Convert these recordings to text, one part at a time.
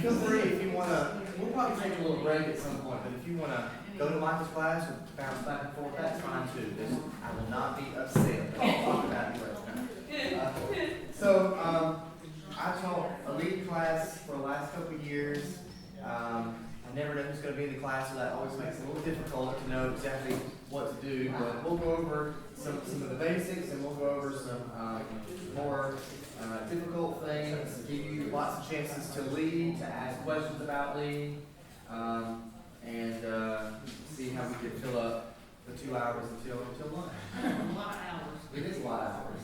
feel free if you want to, we'll probably take a little break at some point, but if you want to go to Michael's class or bounce back and forth, that's fine too. I will not be upset. I'll talk about you later. So, I taught a lead class for the last couple of years. I never know who's going to be in the class, so that always makes it a little difficult to know exactly what to do. But we'll go over some of the basics, and we'll go over some more difficult things, give you lots of chances to lead, to ask questions about leading, and see how we can fill up the 2 hours until lunch. A lot of hours. It is a lot of hours.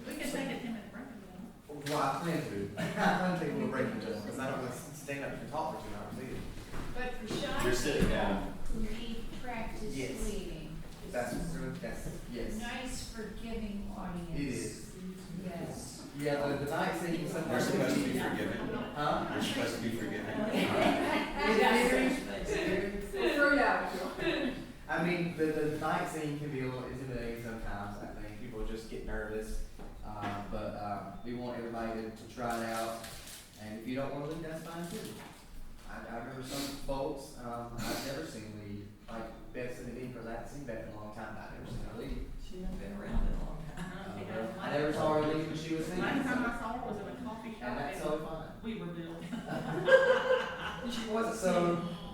We can take a 10-minute break. Well, I plan to. I plan to take a little break because I don't want to stand up and talk for 2 hours either. But for shy You're sitting down. people who need practice Yes. leading, That's yes. nice forgiving audience. It is. Yes. Yeah, the night singing You're sometimes supposed to can be be. forgiving. Huh? You're supposed to be forgiving. I mean, the night scene can be a little intimidating sometimes. I think people just get nervous, but we want everybody to try it out. And if you don't want to lead, that's fine too. I remember some folks I've never seen lead, like Beth sitting in because I haven't seen Beth in a long time. But I've never seen her lead. She hasn't been around in a long time. I never saw her lead when she was singing. Last time I saw her was in a coffee shop. And that's totally fine. We were built. She wasn't. So I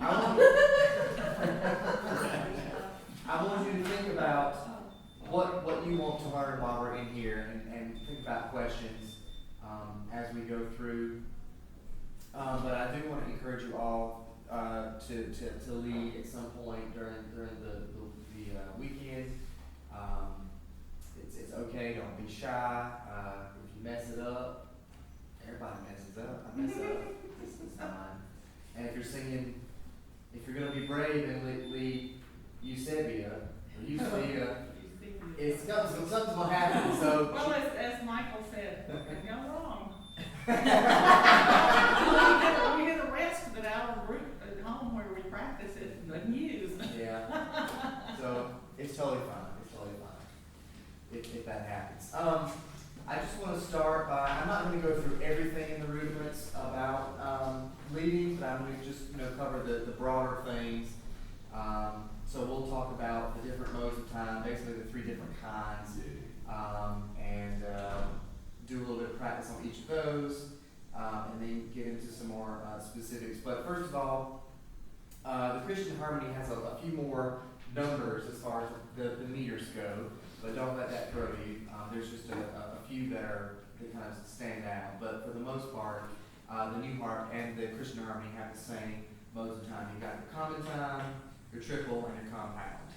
want you to think about what you want to learn while we're in here, and think about questions as we go through. But I do want to encourage you all to lead at some point during the weekend. It's okay. Don't be shy. If you mess it up, everybody messes up. I mess up. It's fine. And if you're singing, if you're going to be brave and lead Eusebia, or Eusebia, it's something's going to happen. So Well, as Michael said, it can go wrong. We get the rest of it out of group at home where we practice it, the news. yeah. So it's totally fine. It's totally fine if that happens. I just want to start by, I'm not going to go through everything in the rudiments about leading, but I'm going to just cover the broader things. So we'll talk about the different modes of time, basically the 3 different kinds, and do a little bit of practice on each of those, and then get into some more specifics. But first of all, the Christian harmony has a few more numbers as far as the meters go, but don't let that throw you. There's just a few that kind of stand out, but for the most part, the New Harp and the Christian harmony have the same modes of time. You've got your common time, your triple, and your compound.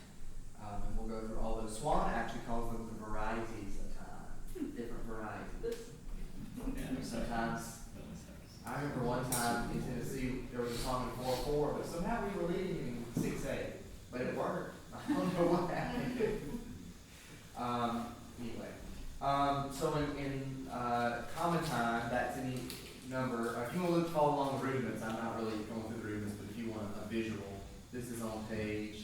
And we'll go through all those. Swan actually calls them the varieties of time, different varieties. Sometimes, I remember one time in Tennessee, there was a song in 4/4, but somehow we were leading in 6/8, but it worked. I don't know what happened. Anyway, so in common time, that's any number. If you want to follow along the rudiments, I'm not really going through the rudiments, but if you want a visual, this is on page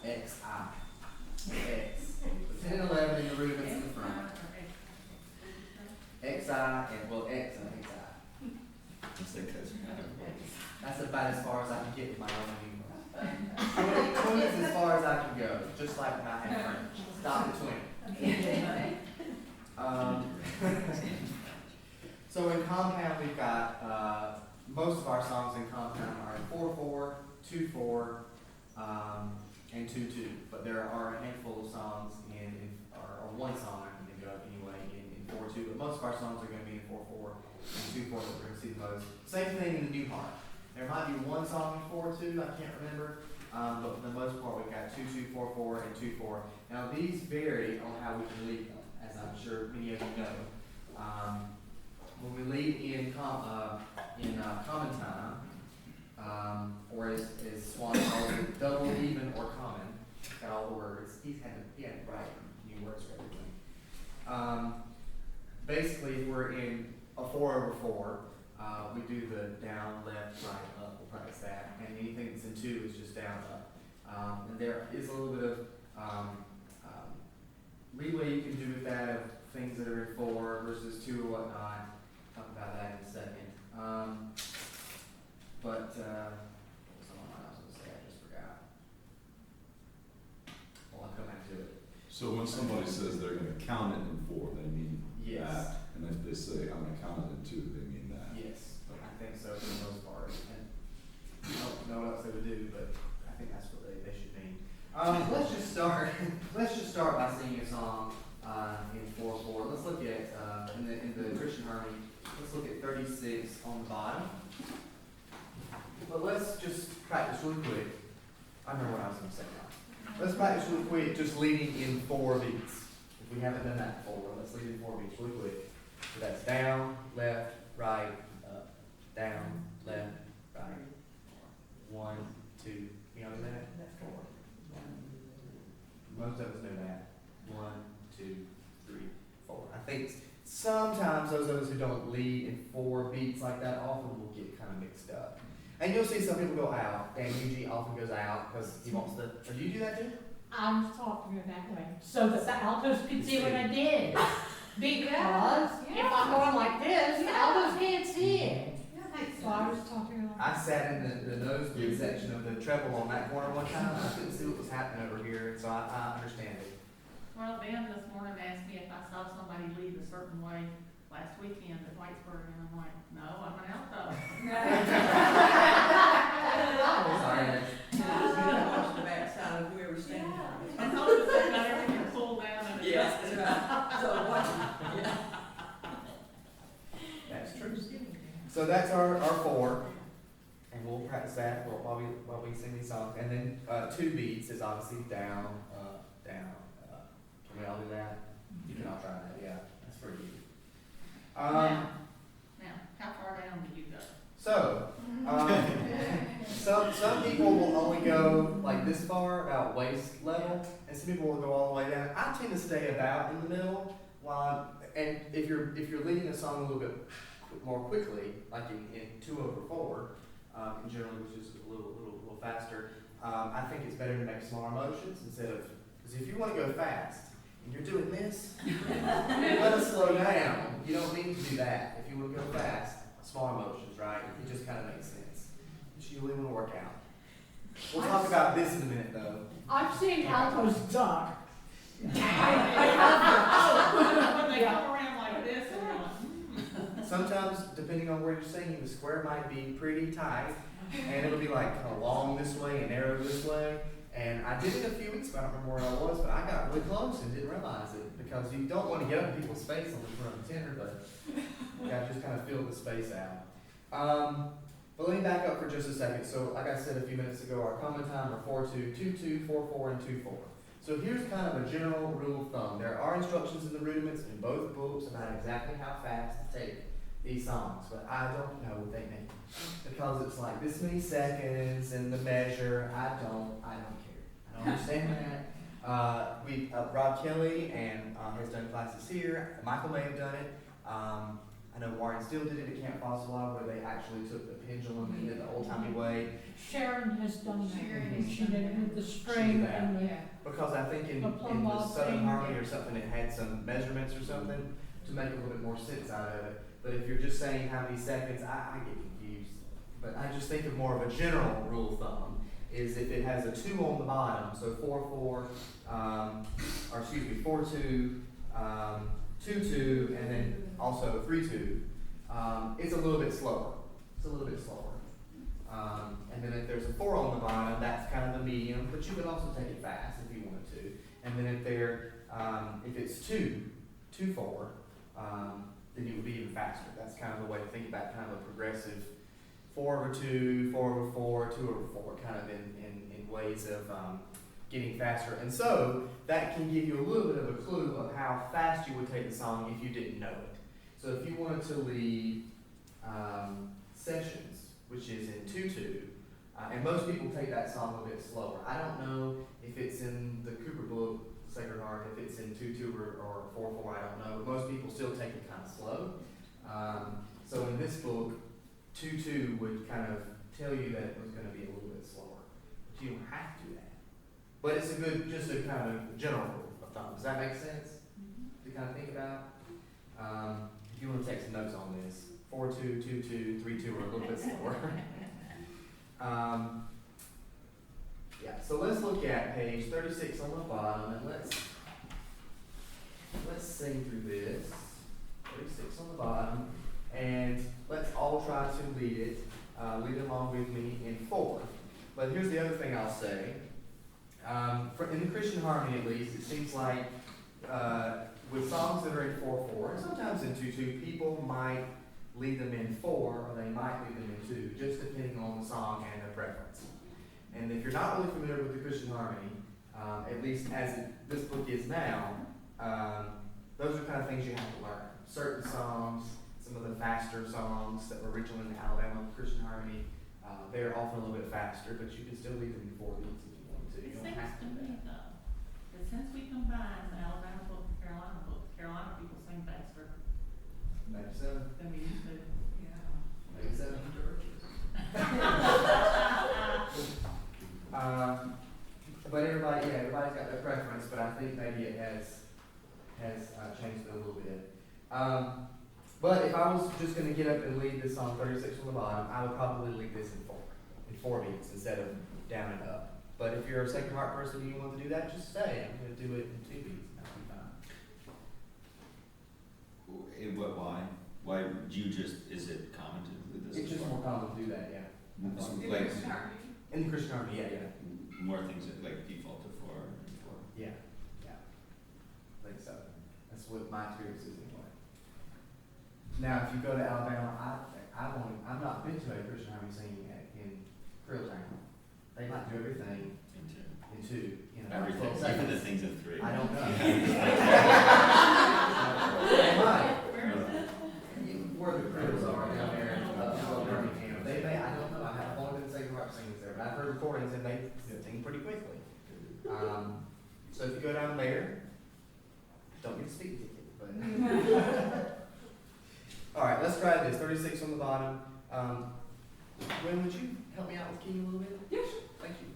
XI. X. 10 and 11 in the rudiments in the front. XI and X, I think that's about as far as I can get with my own numeral. 20 is as far as I can go, just like when I had French. Stop at 20. So in compound, we've got most of our songs in compound are in 4/4, 2/4, and 2/2. But there are a handful of songs or one song I can think of anyway in 4/2. But most of our songs are going to be in 4/4 and 2/4 that we're going to see the most. Same thing in the New Harp. There might be one song in 4/2, I can't remember. But for the most part, we've got 2/2, 4/4, and 2/4. Now these vary on how we can lead them, as I'm sure many of you know. When we lead in common time, or as Swan calls it, double, even, or common, got all the words. He had to write new words for everything. Basically, if we're in a 4/4, we do the down, left, right, up. We'll practice that, and anything that's in 2 is just down, up. And there is a little bit of leeway you can do with that, of things that are in 4 versus 2 or whatnot. Talk about that in a second. What was something I was going to say? I just forgot. Well, I'll come back to it. So when somebody says they're gonna count it in 4, they mean Yes. that, and if they say, I'm gonna count it in 2, they mean that. Yes, I think so for the most part. And I don't know what else they would do, but I think that's what they should mean. Let's just start. Let's just start by singing a song in 4/4. Let's look at in the Christian harmony. Let's look at 36 on the bottom. But let's just practice really quick. I remember what I was going to say now. Let's practice really quick, just leading in 4 beats. If we haven't done that before, let's lead in 4 beats really quick. So that's down, left, right, up, down, left, right. 1, 2. You know that? That's 4. Most of us know that. 1, 2, 3, 4. I think sometimes those of us who don't lead in 4 beats like that often will get kind of mixed up. And you'll see some people go out, and Eugene often goes out because he wants to. Or do you do that too? I was talking that way, so that the altos could see what I did. Because if I'm going like this, the altos can't see it. So I was talking like I sat in the nosebleed section of the treble on that corner one time, and I couldn't see what was happening over here, and so I understand it. Well, Ben this morning asked me if I saw somebody lead a certain way last weekend at Whitesburg, and I'm like, no, I'm an alto. Sorry. Watch the backside of whoever's standing on it. And all of a sudden, got everything pulled down and Yes, adjusted. that's right. So watch, yeah. That's true. So that's our 4, and we'll practice that while we sing these songs. And then 2 beats is obviously down, down, up. Can we all do that? You can all try that. Yeah, that's pretty easy. Now, how far down do you go? So, some people will only go like this far, about waist level, and some people will go all the way down. I tend to stay about in the middle, and if you're leading a song a little bit more quickly, like in 2/4, in general, which is a little faster, I think it's better to make smaller motions instead of, because if you want to go fast and you're doing this, you want to slow down. You don't need to do that. If you want to go fast, smaller motions, right? It just kind of makes sense. Which you really want to work out. We'll talk about this in a minute, though. I've seen altos duck. When they come around like this, and you're like, Sometimes, depending on where you're singing, the square might be pretty tight, and it'll be like kind of long this way and narrow this way. And I did it a few weeks ago, I don't remember where I was, but I got really close and didn't realize it, because you don't want to get up in people's face on the front of the tenor, but you got to just kind of fill the space out. But let me back up for just a second. So, like I said a few minutes ago, our common time are 4/2, 2/2, 4/4, and 2/4. So here's kind of a general rule of thumb. There are instructions in the rudiments in both books about exactly how fast to take these songs, but I don't know what they mean, because it's like this many seconds and the measure. I don't care. I don't understand that. Rob Kelly and has done classes here. Michael may have done it. I know Warren Steele did it at Camp Fossilog, where they actually took the pendulum and did the old-timey way. Sharon has done that. Sharon has She done did it that. with the She string did that. and the. Yeah. Because I think in The plumb the bob Southern thing. Harmony or something, it had some measurements or something to make a little bit more sense out of it. But if you're just saying how many seconds, I get confused. But I just think of more of a general rule of thumb is if it has a 2 on the bottom, so 4/4, or excuse me, 4/2, 2/2, and then also 3/2. It's a little bit slower. And then if there's a 4 on the bottom, that's kind of the medium, but you can also take it fast if you wanted to. And then if it's 2/4, then it would be even faster. That's kind of the way to think about kind of a progressive 4/2, 4/4, 2/4, kind of in ways of getting faster. And so that can give you a little bit of a clue of how fast you would take the song if you didn't know it. So if you wanted to lead Sessions, which is in 2/2, and most people take that song a little bit slower. I don't know if it's in the Cooper book, Sacred Heart, if it's in 2/2 or 4/4, I don't know. But most people still take it kind of slow. So in this book, 2/2 would kind of tell you that it was going to be a little bit slower. But you don't have to do that. But it's just a kind of general rule of thumb. Does that make sense? To kind of think about. If you want to take some notes on this, 4-2, 2-2, 3-2 are a little bit slower. Yeah, so let's look at page 36 on the bottom, and let's sing through this. 36 on the bottom, and let's all try to lead it. Lead along with me in 4. But here's the other thing I'll say. In the Christian harmony, at least, it seems like with songs that are in 4-4, and sometimes in 2-2, people might lead them in 4, or they might lead them in 2, just depending on the song and their preference. And if you're not really familiar with the Christian harmony, at least as this book is now, those are kind of things you have to learn. Certain songs, some of the faster songs that were originally in Alabama Christian harmony, they're often a little bit faster, but you can still lead them in 4 beats if you want to. It You don't seems have to to do me that. though, that since we combine the Alabama book and Carolina book, Carolina people sing faster 97, than we used to. Yeah. 97. But everybody's got their preference, but I think maybe it has changed it a little bit. But if I was just going to get up and lead this song 36 on the bottom, I would probably lead this in 4 beats instead of down and up. But if you're a Sacred Heart person and you want to do that, just say, I'm going to do it in 2 beats. That'll be fine. Why do you just, is it common to do this? It's just more common to do that, yeah. Like, In the Christian harmony, yeah. more things that like default to 4 and 4. Yeah, I think so. That's what my experience is anyway. Now, if you go to Alabama, I've not been to a Christian harmony singing in Creeltown. They might do everything Into in 2, everything, 12 even seconds. the things in 3. I don't know. They might. Where is it? Where the Creels are down there in Birmingham. They may, I don't know. I haven't only been Sacred Heart singers there, but I've heard recordings and they sing pretty quickly. So if you go down there, don't get a speaking ticket, but. All right, let's try this. 36 on the bottom. Gwen, would you help me out with keying a little bit? Yes. Thank you.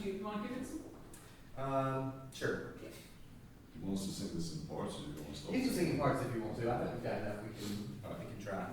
Do you want to give it some? Sure. He wants to sing this in parts, or you want to start? You can sing in parts if you want to. I think we've got enough. We can try.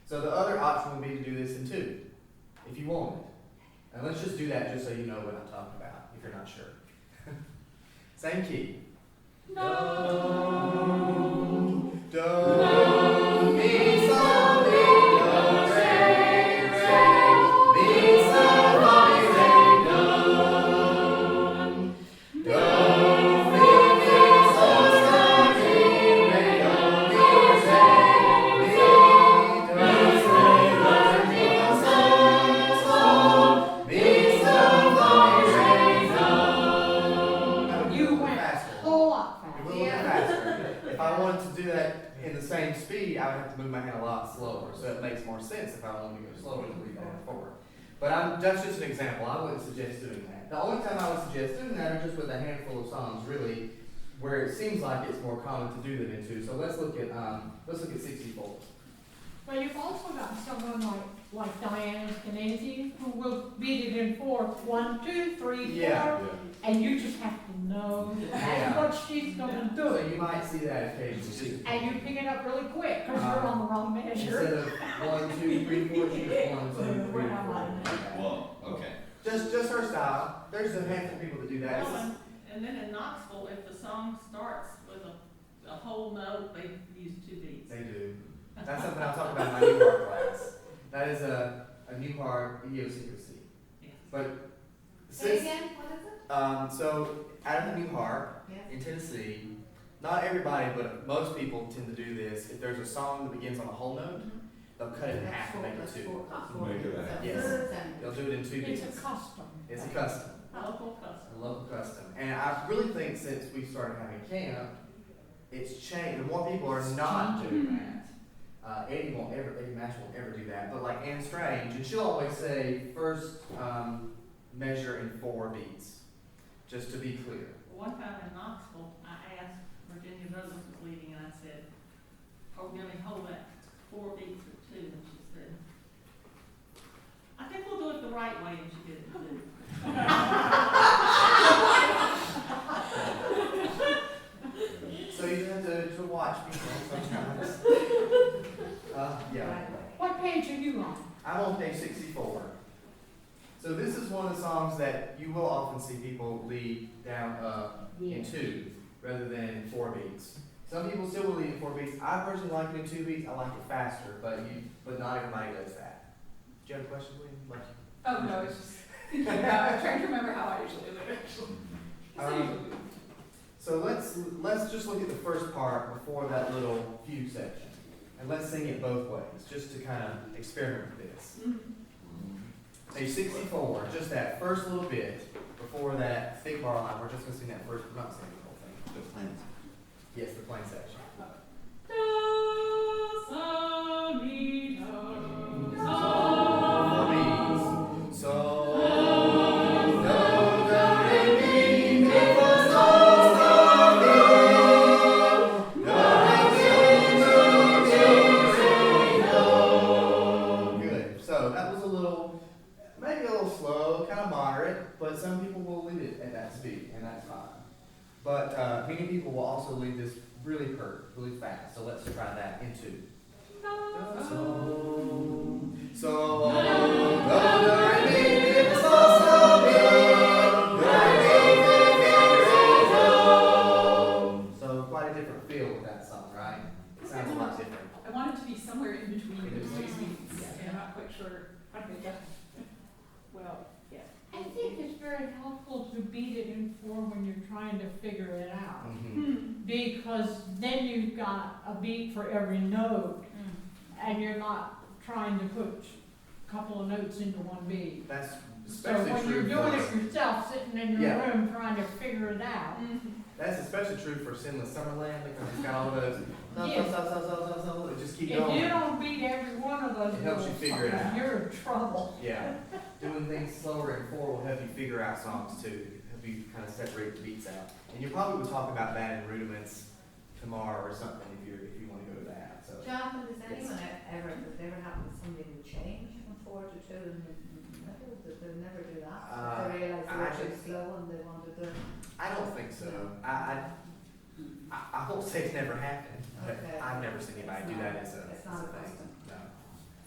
So the other option would be to do this in 2, if you wanted. And let's just do that just so you know what I'm talking about, if you're not sure. Same key. Do, do, mi, sol, mi, do, re, re, mi, sol, fa, mi, re, do. Do, mi, sol, fa, mi, re, do, mi, re, mi, do, re, mi, sol, sol, mi, sol, fa, mi, re, do. You went a whole lot It faster. will look faster. If I wanted to do that in the same speed, I would have to move my hand a lot slower. So it makes more sense if I wanted to go slower to lead that forward. But that's just an example. I wouldn't suggest doing that. The only time I would suggest doing that are just with a handful of songs, really, where it seems like it's more common to do them in 2. So let's look at 64. But you've also got someone like Diana Skenazy, who will beat it in 4, 1, 2, 3, 4, Yeah. and you just have to know Yeah. that's what she's gonna do. So you might see that occasionally. And you pick it up really quick, because you're on the wrong Instead measure. of 1, 2, 3, 4, it's just 1, 2, 3, 4. Well, okay. Just her style. There's a handful of people that do that. Well, and then in Knoxville, if the song starts with a whole note, they use 2 beats. They do. That's something I'll talk about in my new part class. That is a new part idiosyncrasy. Yes. But Say since, again, what is it? so out of the new harp in Tennessee. Not everybody, but most people tend to do this. If there's a song that begins on a whole note, they'll cut it in half and make it two. Make it a half. Yes. They'll do it in two beats. It's a custom. It's a custom. Local custom. A local custom. And I really think since we started having camp, it's changed. The more people are not doing that. Eddie Mash won't ever do that. But like Anne Strange, and she'll always say first measure in 4 beats, just to be clear. One time in Knoxville, I asked Virginia Douglas was leading, and I said, "Are we gonna hold that 4 beats or 2?" And she said, "I think we'll do it the right way," and she did it too. So you have to watch people sometimes. Yeah. What page are you on? I'm on page 64. So this is one of the songs that you will often see people lead down in 2 rather than in 4 beats. Some people still will lead in 4 beats. I personally like it in 2 beats. I like it faster, but not everybody does that. Do you have a question, William? Oh, no, it's just, I'm trying to remember how I usually do it. So let's just look at the first part before that little fugue section, and let's sing it both ways, just to kind of experiment with this. Page 64, just that first little bit before that thick bar line. We're just going to sing that first. We're not singing the whole thing. The plans. Yes, the plain section. But many people will also lead this really fast. So let's try that in 2. So quite a different feel with that song, right? It sounds a lot different. I want it to be somewhere in between In those 2 between. beats, and I'm not quite sure how to make that. Well, yeah. I think it's very helpful to beat it in 4 when you're trying to figure it out. Because then you've got a beat for every note, and you're not trying to put a couple of notes into one beat. That's So especially when you're true doing for, it yourself, sitting in your Yeah. room trying to figure it out, that's especially true for Sinless Summerland, because it's got all those Yes. it just keep if going. you don't beat every one of those It helps you little figure it songs, out. you're in trouble. Yeah, doing things slower in 4 will help you figure out songs too, help you kind of separate the beats out. And you probably will talk about that in Rudiments tomorrow or something if you want to go to that. So Jonathan, has anyone has ever happened that somebody would change from 4 to 2 in the middle? Did they never do that? Did they realise they were too slow and they wanted to? I don't think so. I won't say it's never happened, but Okay. I've never seen anybody do that as a It's not a thing. custom. No.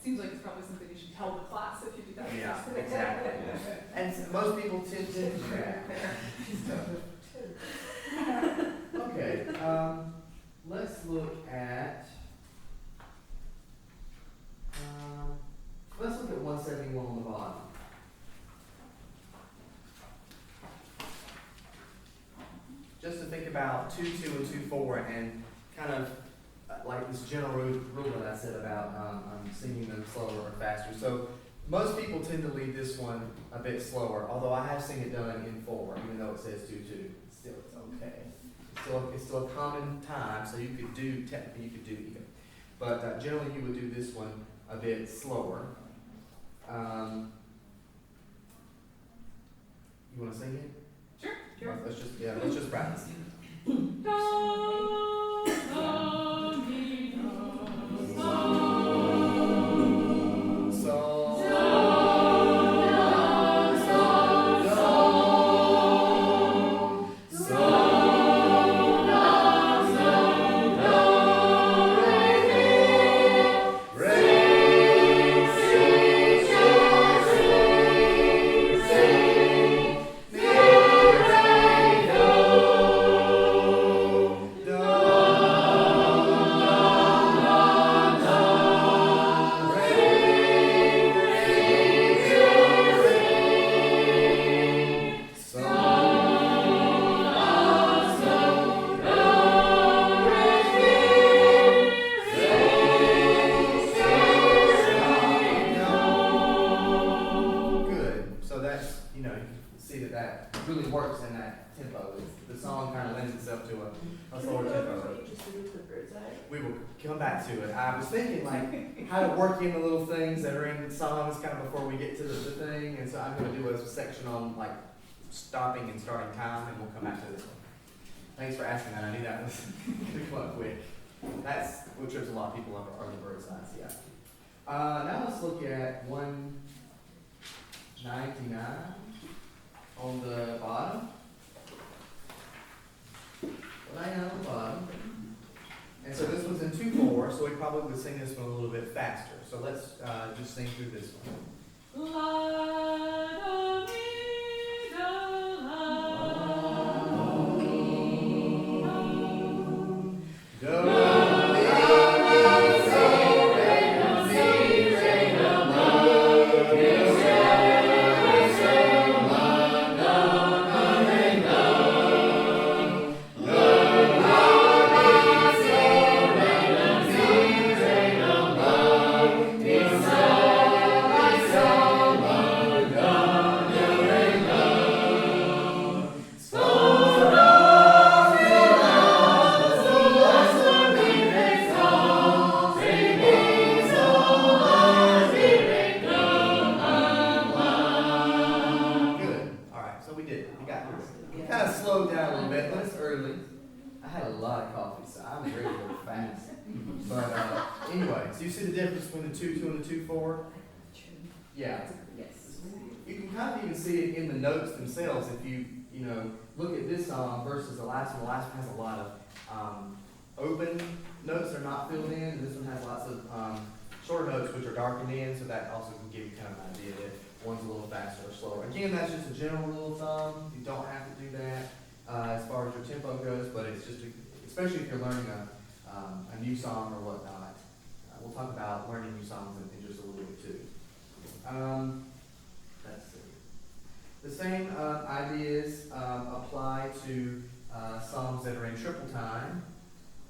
Seems like it's probably something you should tell the class if you do that. Yeah, exactly. And most people tend to do that. So. Okay, let's look at 171 on the bottom. Just to think about 2-2 and 2-4 and kind of like this general rule that I said about singing them slower or faster. So most people tend to lead this one a bit slower, although I have seen it done in 4, even though it says 2-2. Still, it's okay. It's still a common time, so technically you could do either. But generally you would do this one a bit slower. You want to sing it? Sure. Let's just practice. Do really works in that tempo. The song kind of lends itself to a slower tempo. you just did with the bird's eye? We will come back to it. I was thinking like how to work in the little things that are in songs kind of before we get to the thing, and so I'm going to do a section on like stopping and starting time, and we'll come back to this one. Thanks for asking that. I knew that was going to come up quick. That's what trips a lot of people up are the bird's eyes, yeah. Now let's look at 199 on the bottom. 199 on the bottom. And so this one's in 2/4, so we probably would sing this one a little bit faster. So let's just sing through this one. Yeah. Yes. You can kind of even see it in the notes themselves if you look at this song versus the last one. The last one has a lot of open notes that are not filled in, and this one has lots of shorter notes which are darkened in, so that also can give you kind of an idea that one's a little faster or slower. Again, that's just a general rule of thumb. You don't have to do that as far as your tempo goes, but it's just, especially if you're learning a new song or whatnot. We'll talk about learning new songs in just a little bit too. Let's see. The same ideas apply to songs that are in triple time.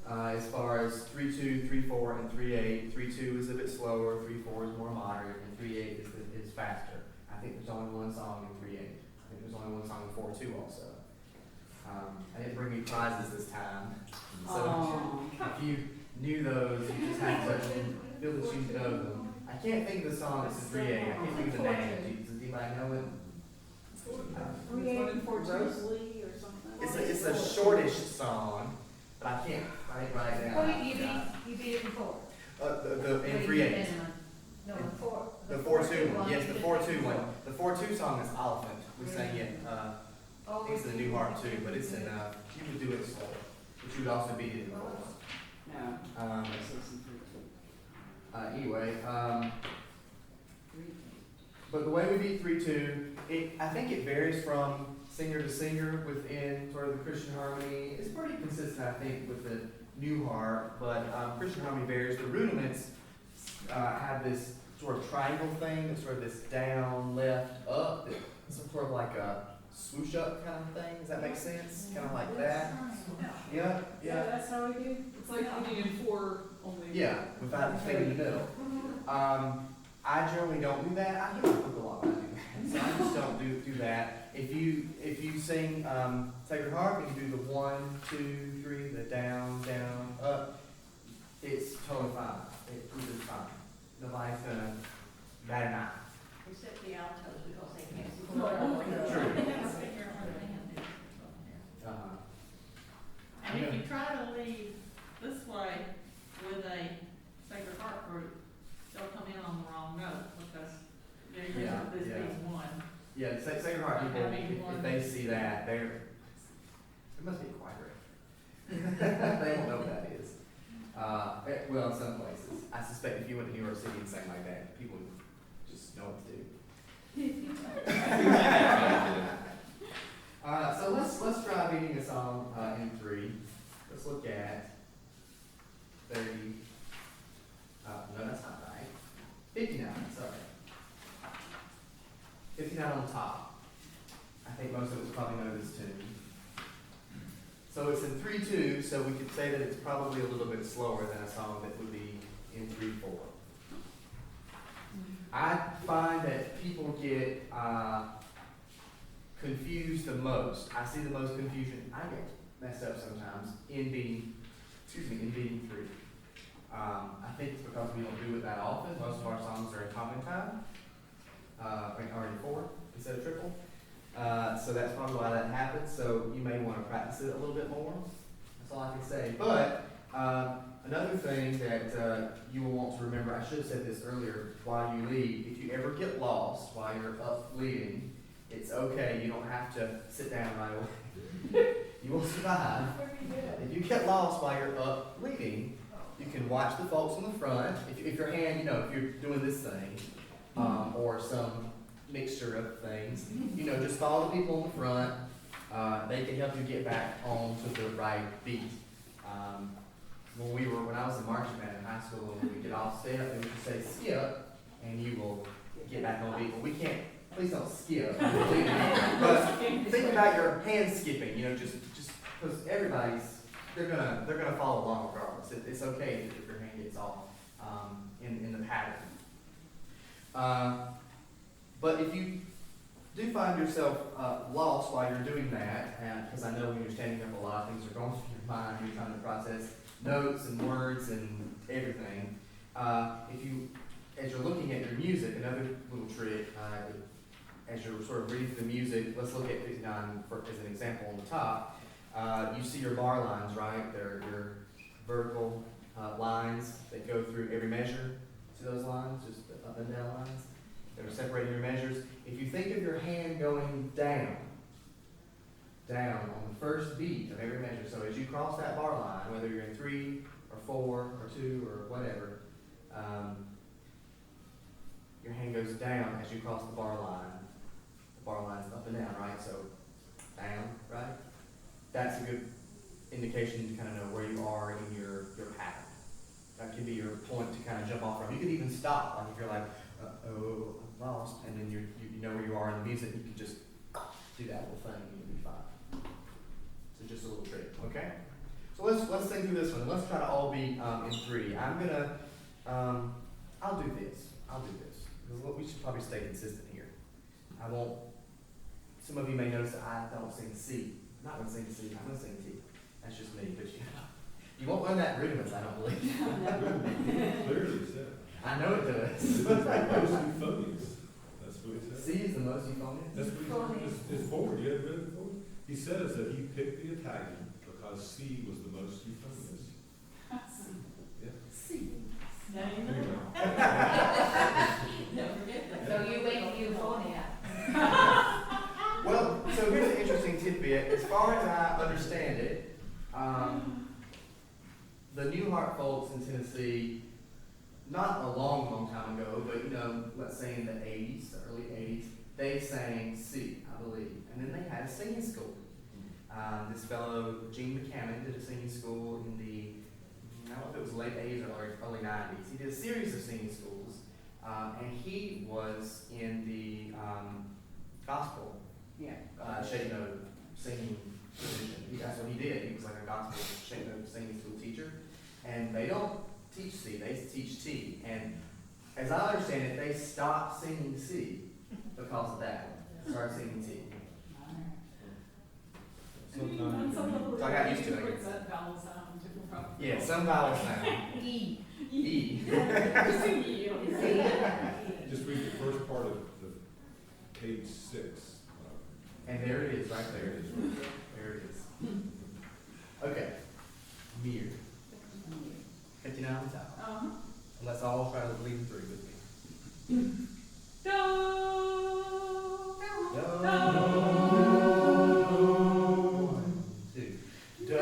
As far as 3/2, 3/4, and 3/8. 3/2 is a bit slower, 3/4 is more moderate, and 3/8 is faster. I think there's only one song in 3/8. I think there's only one song in 4/2 also. I didn't bring you prizes this time, so if you knew those, you just had to feel that you know them. I can't think of the song that's in 3/8. I can't think of the name. Does anybody know it? Rosalie or something? It's a shortish song, but I can't write it down. You beat it before. In 3/8. No, the 4. The 4/2 one. Yes, the 4/2 one. The 4/2 song is Elephant. We sang it. I think it's in the New Harp too, but it's in. You would do it slow, but you would also beat it in the chorus. No. Anyway, but the way we beat 3/2, I think it varies from singer to singer within sort of the Christian harmony. It's pretty consistent, I think, with the New Harp, but Christian harmony varies. The Rudiments have this sort of triangle thing, that's sort of this down, left, up. It's sort of like a swoosh up kind of thing. Does that make sense? Kind of like that. Yeah. That's how we do. It's like we did in 4 only. Yeah, without the thing in the middle. I generally don't do that. I do look a lot when I do that, so I just don't do that. If you sing Sacred Harp and you do the 1, 2, 3, the down, down, up, it's totally fine. It is fine. Nobody's gonna bat an eye. Except the altos because they can't see. True. And if you try to leave this way with a Sacred Heart group, they'll come in on the wrong note because they're used to this being one. Yeah, the Sacred Heart people, if they see that, it must be a choir. They don't know what that is. Well, in some places. I suspect if you went to New York City and sang like that, people would just know what to do. So let's try beating a song in 3. Let's look at 30. No, that's not right. 59. Sorry. 59 on the top. I think most of us probably know this tune. So it's in 3/2, so we could say that it's probably a little bit slower than a song that would be in 3/4. I find that people get confused the most. I see the most confusion. I get messed up sometimes in beating 3. I think it's because we don't do it that often. Most of our songs are in common time, or in 4 instead of triple. So that's probably why that happens. So you may want to practice it a little bit more. That's all I can say. But another thing that you will want to remember, I should have said this earlier, while you lead, if you ever get lost while you're up leading, it's okay. You don't have to sit down right away. You will survive. If you get lost while you're up leading, you can watch the folks on the front. If your hand, if you're doing this thing, or some mixture of things, just follow the people on the front. They can help you get back onto the right beat. When I was in marching band in high school, when we get off step, they would just say skip, and you will get back on beat. Well, we can't. Please don't skip. But think about your hand skipping. Just because they're gonna follow along regardless. It's okay if your hand gets off in the pattern. But if you do find yourself lost while you're doing that, because I know when you're standing up, a lot of things are going through your mind. You're trying to process notes and words and everything. As you're looking at your music, another little trick, as you're sort of reading through the music, let's look at 59 as an example on the top. You see your bar lines, right? They're your vertical lines that go through every measure. See those lines, just the up and down lines? They're separating your measures. If you think of your hand going down on the first beat of every measure, so as you cross that bar line, whether you're in 3 or 4 or 2 or whatever, your hand goes down as you cross the bar line. The bar line's up and down, right? So down, right? That's a good indication to kind of know where you are in your pattern. That can be your point to kind of jump off from. You could even stop, like if you're like, oh, I'm lost, and then you know where you are in the music, you can just do that little thing and you'll be fine. So just a little trick, okay? So let's think through this one. Let's try to all be in 3. I'm gonna, I'll do this. We should probably stay consistent here. I won't. Some of you may notice that I don't sing C. I'm not gonna sing C. I'm gonna sing T. That's just me, but you won't learn that in Rudiments, I don't believe. Clearly said. I know it does. It's the most euphonious. That's what he said. C is the most euphonious? That's what it's forward. You ever read it forward? He says that he picked the Italian because C was the most euphonious. Yeah. C. Anyway. Never forget that. So you went euphonia. Well, so here's an interesting tidbit. As far as I understand it, the Newhart folks in Tennessee, not a long time ago, but let's say in the 80s, the early 80s, they sang C, I believe. And then they had a singing school. This fellow, Gene McCammon, did a singing school in the, I don't know if it was late 80s or early 90s. He did a series of singing schools, and he was in the gospel shake note singing position. That's what he did. He was like a gospel shake note singing school teacher. And they don't teach C, they teach T. And as I understand it, they stopped singing C because of that. Started singing T. So I got used to it. That vowel sound too, probably. Yeah, some vowel sound. E. E. Just sing E. Just read the first part of the page 6. And there it is, right there. There it is. Okay. Mear. 59 on top. Uh-huh. And let's all try to lead 3 with me. Do. Do.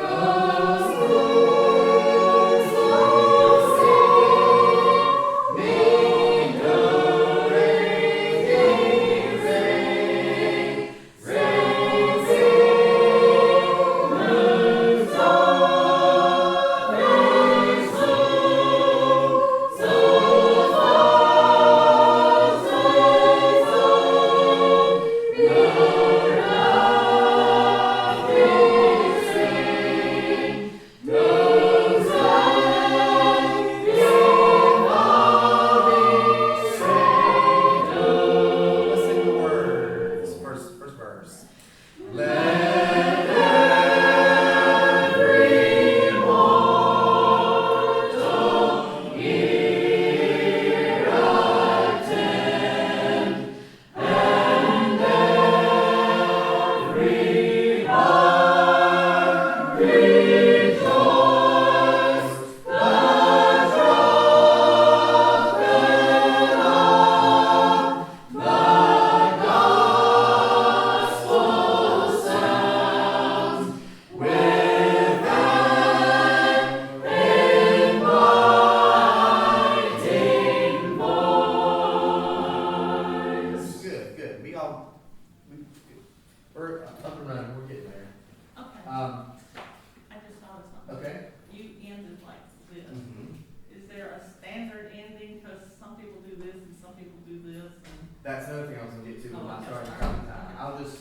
people do this and. That's another thing I was gonna get to when I Oh, started okay. counting time. I'll just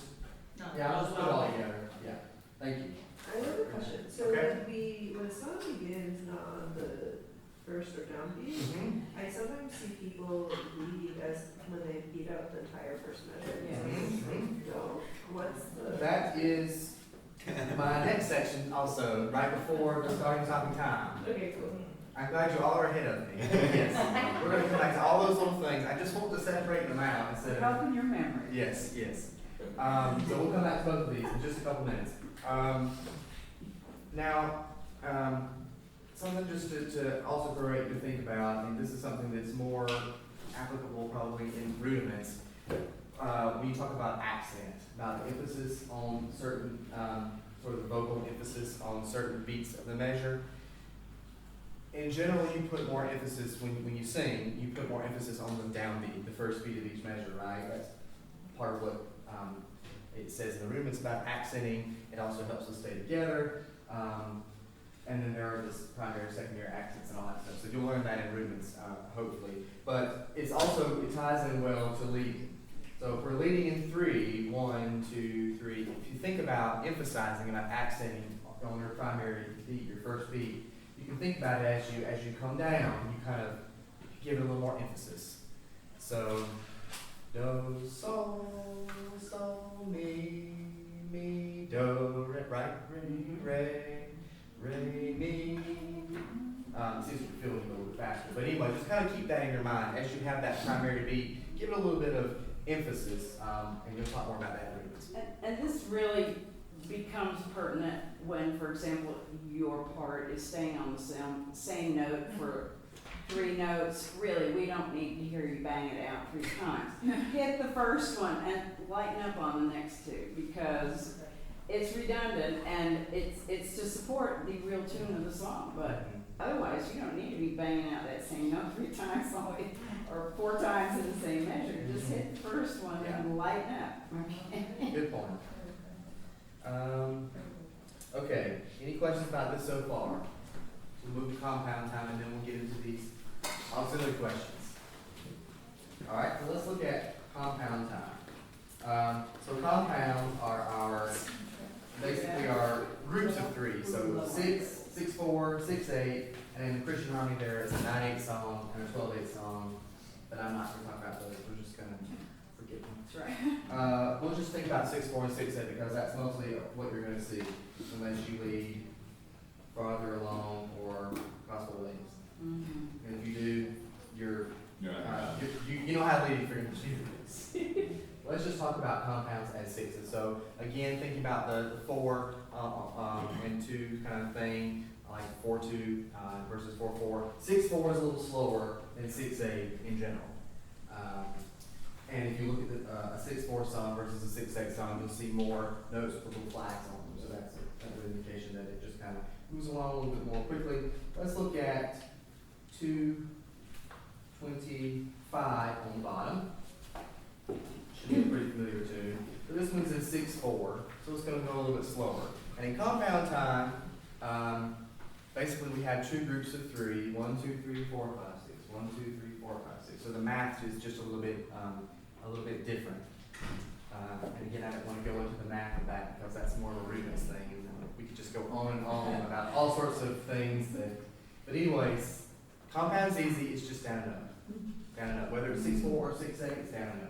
put it all together, yeah, thank you. I have a question. So Okay. when a song begins not on the first or downbeat, I sometimes see people lead as when they beat out the entire first measure. Mhm. So what's the? That is my next section also, right before the starting stopping time. Okay, cool. I'm glad you all are ahead of me. Yes, we're gonna come back to all those little things. I just want to separate them out instead of. Helping your memory. Yes, yes. So we'll come back to both of these in just a couple minutes. Now, something just to also for you to think about, and this is something that's more applicable probably in rudiments. When you talk about accent, about emphasis on certain, sort of vocal emphasis on certain beats of the measure. In general, you put more emphasis, when you sing, you put more emphasis on the downbeat, the first beat of each measure, right? That's part of what it says in the rudiments about accenting. It also helps us stay together. And then there are this primary, secondary accents and all that stuff. So you'll learn that in rudiments, hopefully. But it's also, it ties in well to leading. So if we're leading in 3, 1, 2, 3, if you think about emphasizing, about accenting on your primary beat, your first beat, you can think about it as you come down, you kind of give it a little more emphasis. So, do, sol, mi, do, re, right, re, mi. It seems to be feeling a little bit faster. But anyway, just kind of keep that in your mind as you have that primary beat. Give it a little bit of emphasis, and you'll talk more about that in rudiments. And this really becomes pertinent when, for example, your part is staying on the same note for 3 notes. Really, we don't need to hear you bang it out 3 times. Hit the first one and lighten up on the next 2 because it's redundant and it's to support the real tune of the song. But otherwise, you don't need to be banging out that same note 3 times all the way, or 4 times in the same measure. Just hit the first one and lighten up. Okay. Good point. Okay, any questions about this so far? We'll move to compound time and then we'll get into these auxiliary questions. Alright, so let's look at compound time. So compounds are basically our groups of 3. So 6, 6/4, 6/8, and in the Christian Army there is a 9/8 song and a 12/8 song, but I'm not going to talk about those. We're just going to forget them. That's right. We'll just think about 6/4 and 6/8 because that's mostly what you're going to see unless you lead farther along or gospel leads. Mm-hmm. And if you do, you know how to lead if you're going to do this. Let's just talk about compounds as 6s. So again, thinking about the 4 and 2 kind of thing, like 4/2 versus 4/4. 6/4 is a little slower than 6/8 in general. And if you look at a 6/4 song versus a 6/8 song, you'll see more notes with little flags on them. So that's an indication that it just kind of moves along a little bit more quickly. Let's look at 225 on the bottom. Should be a pretty familiar tune. So this one's in 6/4, so it's going to go a little bit slower. And in compound time, basically we have 2 groups of 3, 1, 2, 3, 4, 5, 6, 1, 2, 3, 4, 5, 6. So the math is just a little bit different. And again, I don't want to go into the math of that because that's more of a rudiments thing. And we could just go on and on about all sorts of things but anyways, compound's easy, it's just down and up. Down and up. Whether it's 6/4 or 6/8, it's down and up.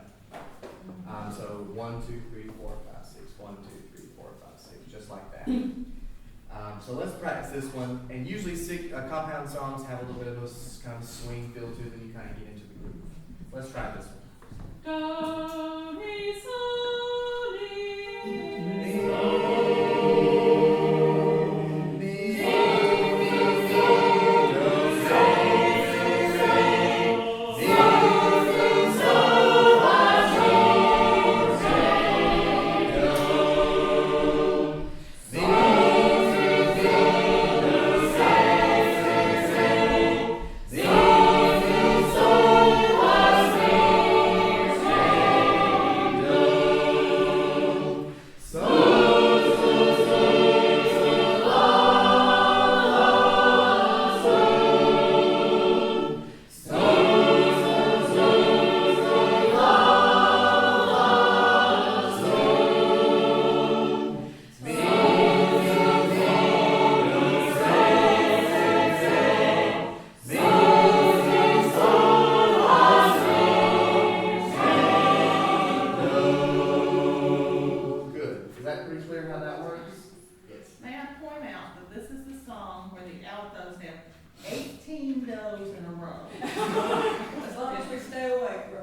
So 1, 2, 3, 4, 5, 6, 1, 2, 3, 4, 5, 6, just like that. So let's practice this one. And usually compound songs have a little bit of a kind of swing feel to them. You kind of get into the groove. Let's try this one. Do, re, sol, mi,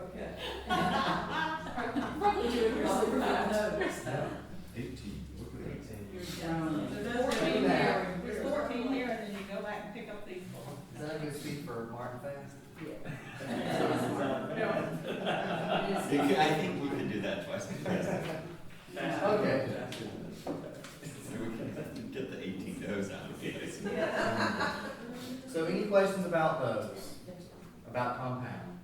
okay. Probably doing your super fast notes. 18. Look at that. 18. You're Yeah. down. Look There's at 14 that. here, there's 14 here, and then you go back and pick up these four. Is that a good speed for Martin Fast? I think we can do that twice. Okay. So we can get the 18 no's out of it. So any questions about those? About compound?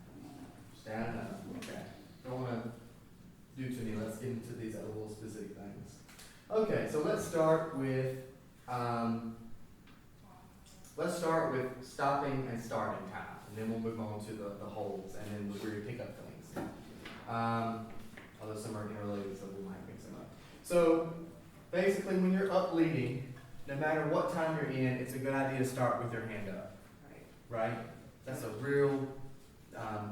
Stand up. Okay. Don't want to do too many. Let's get into these other little specific things. Okay, so let's start with stopping and starting time, and then we'll move on to the holds, and then where you pick up things. Although some are interrelated, so we might mix them up. So basically, when you're up leading, no matter what time you're in, it's a good idea to start with your hand up. Right? That's a real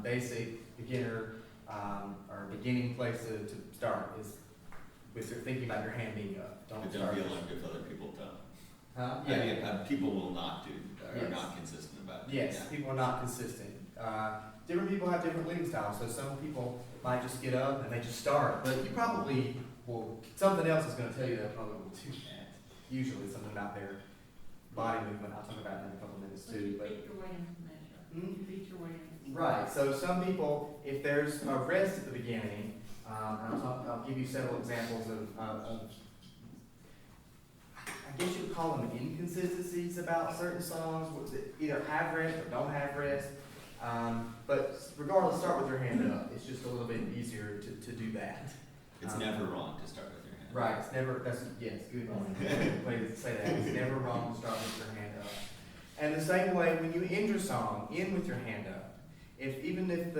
basic beginner or beginning place to start is with your thinking about your hand being up. But Don't don't start. be alarmed if other people don't. Huh? I mean, people will not do, are Yes. not consistent about it. Yes, Yeah. people are not consistent. Different people have different leading styles, so some people might just get up and they just start, but you probably will, something else is going to tell you that probably will do that. Usually something about their body movement, I'll talk about that in a couple minutes too, but Beat your way into measure. Hmm? You beat your way into. right, so some people, if there's a rest at the beginning, I'll give you several examples of I guess you would call them inconsistencies about certain songs, that either have rest or don't have rest. But regardless, start with your hand up. It's just a little bit easier to do that. It's never wrong to start with your hand. Right, it's never, yes, good way to say that. It's never wrong to start with your hand up. And the same way, when you end your song, end with your hand up. Even if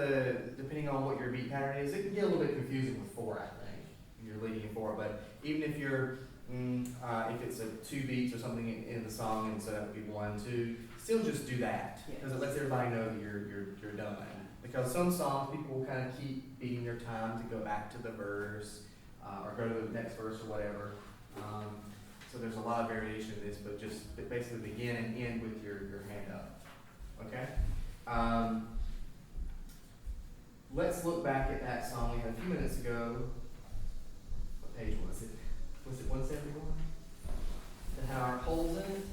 depending on what your beat pattern is, it can get a little bit confusing with 4, I think, when you're leading in 4. But even if you're, if it's a 2 beats or something in the song, and so that would be 1, 2, still just do that. Because it lets everybody know that you're done. Because some songs, people will kind of keep beating their time to go back to the verse, or go to the next verse or whatever. So there's a lot of variation in this, but just basically begin and end with your hand up. Okay? Let's look back at that song we had a few minutes ago. What page was it? Was it 171? That had our holes in it?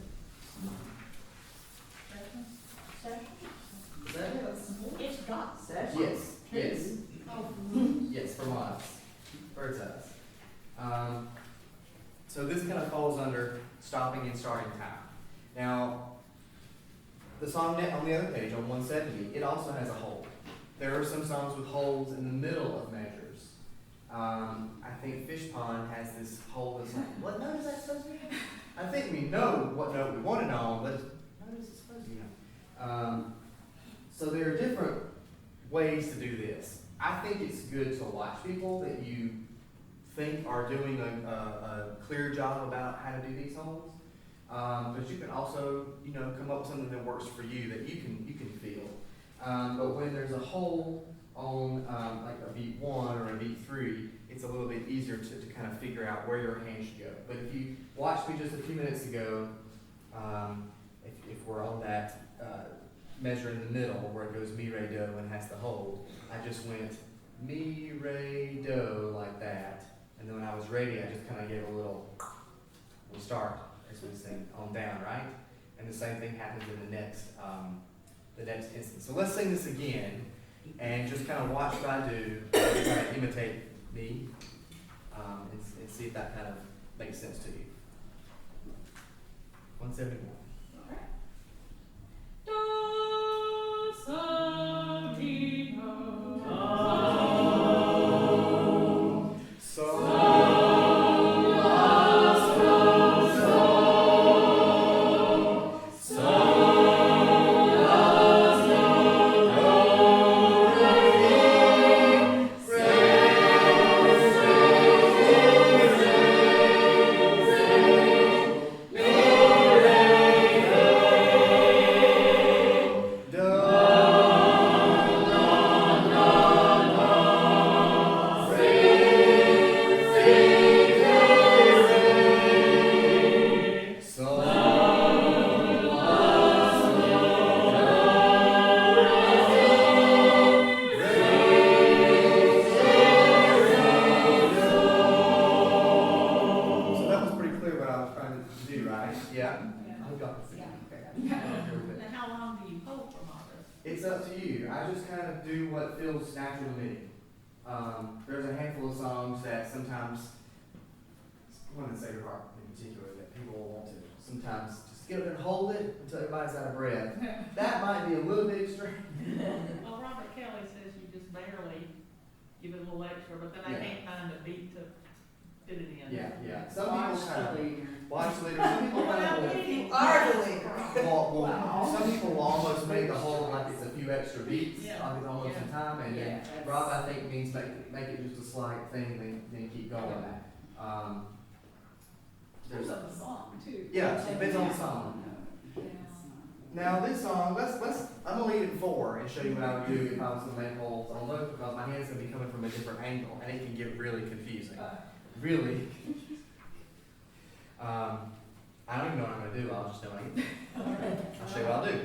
Session? Is that it? It's got Session. Yes, yes. Oh, Yes, for months. Bird's eyes. So this kind of falls under stopping and starting time. Now, the song on the other page, on 170, it also has a hold. There are some songs with holds in the middle of measures. I think Fish Pond has this hold that's like, what note is that supposed to be on? I think we know what note we want it on, but what note is it supposed to be on? So there are different ways to do this. I think it's good to watch people that you think are doing a clear job about how to do these holds. But you can also, come up with something that works for you that you can feel. But when there's a hole on like a beat 1 or a beat 3, it's a little bit easier to kind of figure out where your hand should go. But if you watched me just a few minutes ago, if we're on that measure in the middle where it goes mi, re, do and has the hold, I just went mi, re, do like that. And then when I was ready, I just kind of gave a little start as we sing on down, right? And the same thing happens in the next instance. So let's sing this again and just kind of watch what I do and try to imitate me and see if that kind of makes sense to you. 171. Do, sol, mi, do. Do, what feels natural to me. There's a handful of songs that sometimes, one in Sacred Heart in particular, that people will want to sometimes just get up there and hold it until everybody's out of breath. That might be a little bit extreme. Well, Robert Kelly says you just barely give it a little extra, but then I Yeah. can't find a beat to fit it in. Yeah. Some Watch people kind the of leader. watch the leader. Some people kind of You are the leader. some people will almost make the whole like it's a few extra beats, Yeah. like it's almost in time, and then Yeah, Rob I think means make it just a slight thing, then keep going. There's a song too. Yeah, it depends on the song. Yeah. Now this song, I'm gonna leave it 4 and show you what I would do if I was gonna make holes on those because my hand's gonna be coming from a different angle and it can get really confusing. Really. I don't even know what I'm gonna do. I'll just know I get. I'll show you what I'll do.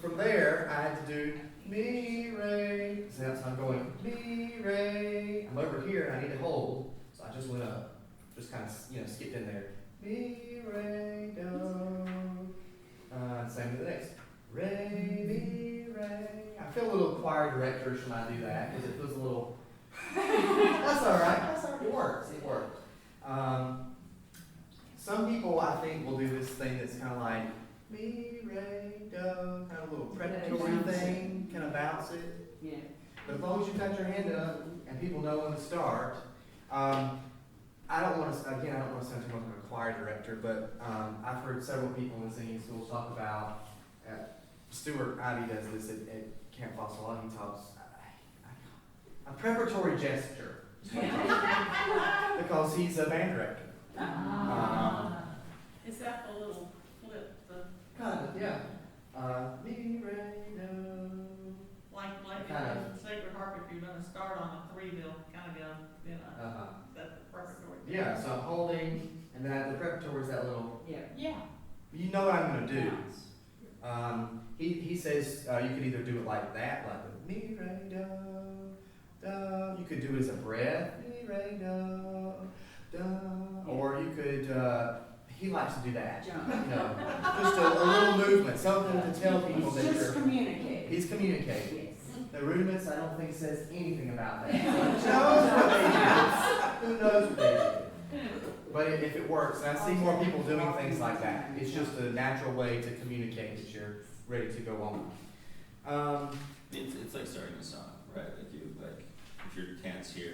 From there, I had to do mi, re. So that's I'm going mi, re. I'm over here and I need to hold, so I just went up, just kind of skipped in there. Mi, re, do. Same with the next. Re, mi, re. I feel a little choir directorish when I do that because it feels a little. That's all right. That's all right. It works. It works. Some people I think will do this thing that's kind of like. Mi, re, do, kind of a little predatory thing, kind of bounce it. Yeah. But as long as you've got your hand up and people know when to start, I don't want to sound too much like a choir director, but I've heard several people in singing schools talk about, Stuart Ivy does this at Camp Fossil, he talks, a preparatory gesture, because he's a band director. Is that the little flip, Kind of, yeah. Mi, re, do. like Kind of. in Sacred Heart, if you're gonna start on a 3, they'll kind of go, that's the preparatory. Yeah, so I'm holding, and then the preparatory is that little, Yeah. you know what I'm going to do. He says you could either do it like that, like the mi, re, do, do. You could do it as a breath, mi, re, do, do. Or you could, he likes to do that. Just a little movement, something to tell people that Just communicate. he's communicating. Yes. The Rudiments, I don't think says anything about that. Who knows what they do? Who knows what they do? But if it works, and I see more people doing things like that. It's just a natural way to communicate that you're ready to go on. It's like starting a song, right? If you're tense here,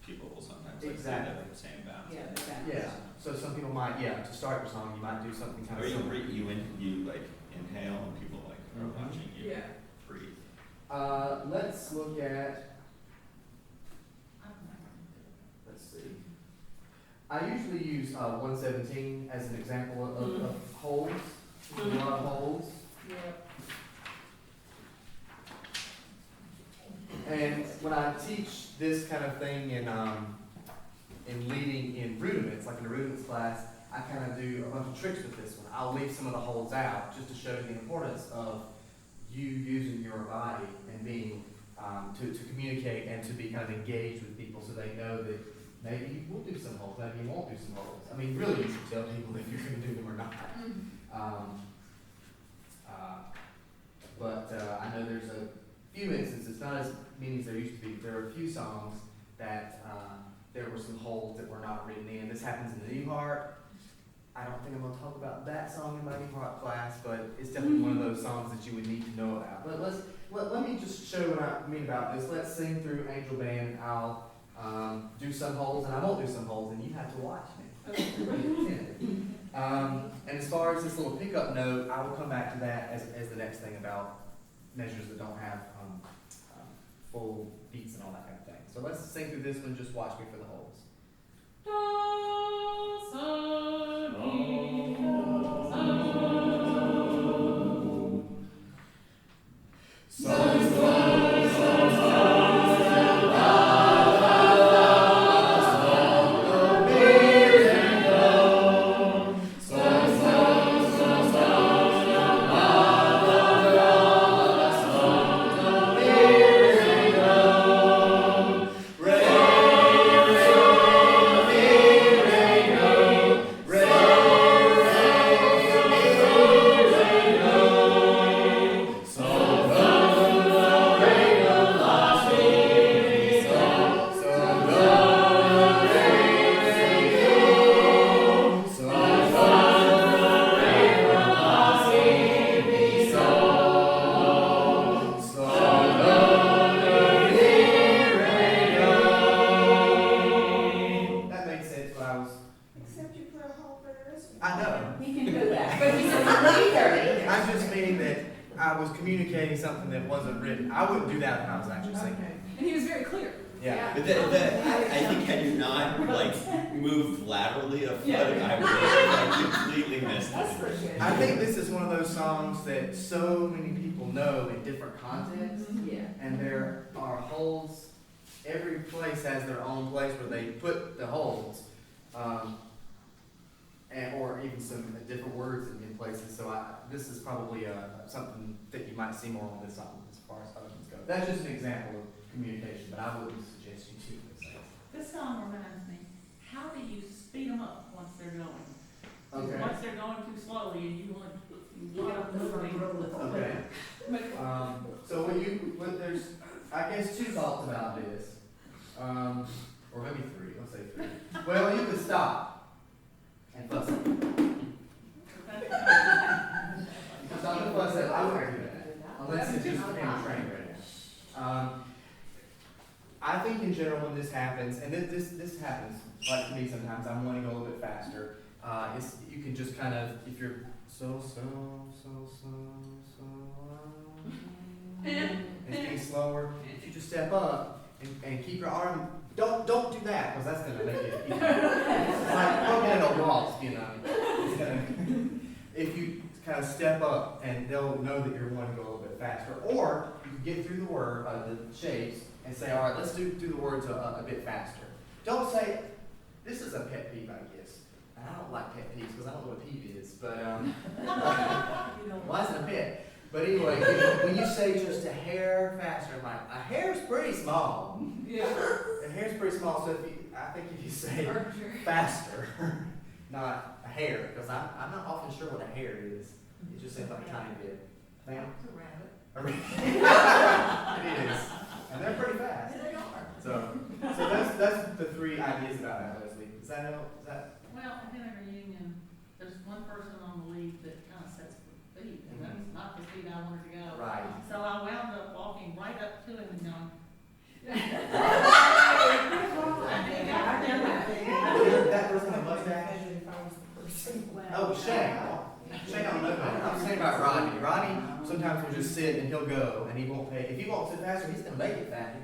people will sometimes say Exactly. that same bounce. Yeah. Yeah. So some people might, to start your song, you might do something kind Or of you similar. inhale and people are Mhm. watching you Yeah. breathe. Let's look at. Let's see. I usually use 117 as an example of holds. A lot of holds. And when I teach this kind of thing in leading in Rudiments, like in a Rudiments class, I kind of do a bunch of tricks with this one. I'll leave some of the holds out just to show the importance of you using your body and being to communicate and to be kind of engaged with people so they know that maybe you will do some holds, maybe you won't do some holds. I mean, really, you should tell people if you're going to do them or not. But I know there's a few instances, not as many as there used to be, there are a few songs that there were some holds that were not written in. This happens in the New Heart. I don't think I'm going to talk about that song in my New Heart class, but it's definitely one of those songs that you would need to know about. But let me just show what I mean about this. Let's sing through Angel Band. I'll do some holds, and I won't do some holds, and you have to watch me. And as far as this little pickup note, I will come back to that as the next thing about measures that don't have full beats and all that kind of thing. So let's sing through this one, just watch me for the holds. I wouldn't do that when I was actually singing. And he was very clear. Yeah. But I think had you not like moved laterally a foot, I would have completely missed it. I think this is one of those songs that so many people know in different contexts. Yeah. And there are holds. Every place has their own place where they put the holds, and or even some different words in places. So this is probably something that you might see more on this song as far as husbands go. That's just an example of communication, but I wouldn't suggest you do this. This song reminds me, how do you speed them up once they're going? Okay. Once they're going too slowly and you want to get up moving. Okay. So there's, I guess, two thoughts about this, or maybe three. Let's say three. Well, you could stop and fuss it. You can stop and fuss it. I wouldn't do that unless it's just in a train wreck. I think in general when this happens, and this happens like to me sometimes, I'm wanting to go a little bit faster. You can just kind of, if you're so, and it's getting slower, if you just step up and keep your arm, don't do that, because that's going to make it easier. It's like poking at a wasp, you know. It's gonna, if you kind of step up, and they'll know that you're wanting to go a little bit faster. Or you can get through the word, the shapes, and say, all right, let's do the words a bit faster. Don't say, this is a pet peeve, I guess. And I don't like pet peeves, because I don't know what peeve is, but why is it a pet? But anyway, when you say just a hair faster, I'm like, a hair's pretty small. Yeah. A hair's pretty small, so I think if you say faster, not a hair, because I'm not often sure what a hair is. It just seems like a tiny bit. Ma'am? A rabbit. It is. And they're pretty fast. They are. So that's the three ideas about that, Leslie. Is that? Well, I had a reunion, there's one person on the lead that kind of sets the beat, and that's not the speed I wanted to go. Right. So I wound up walking right up to him and going, That person a mustache? Oh, Shane. Shane, I don't know about. I'm saying about Rodney. Rodney sometimes will just sit and he'll go and he won't pay. If he won't sit faster, he's going to make it fast.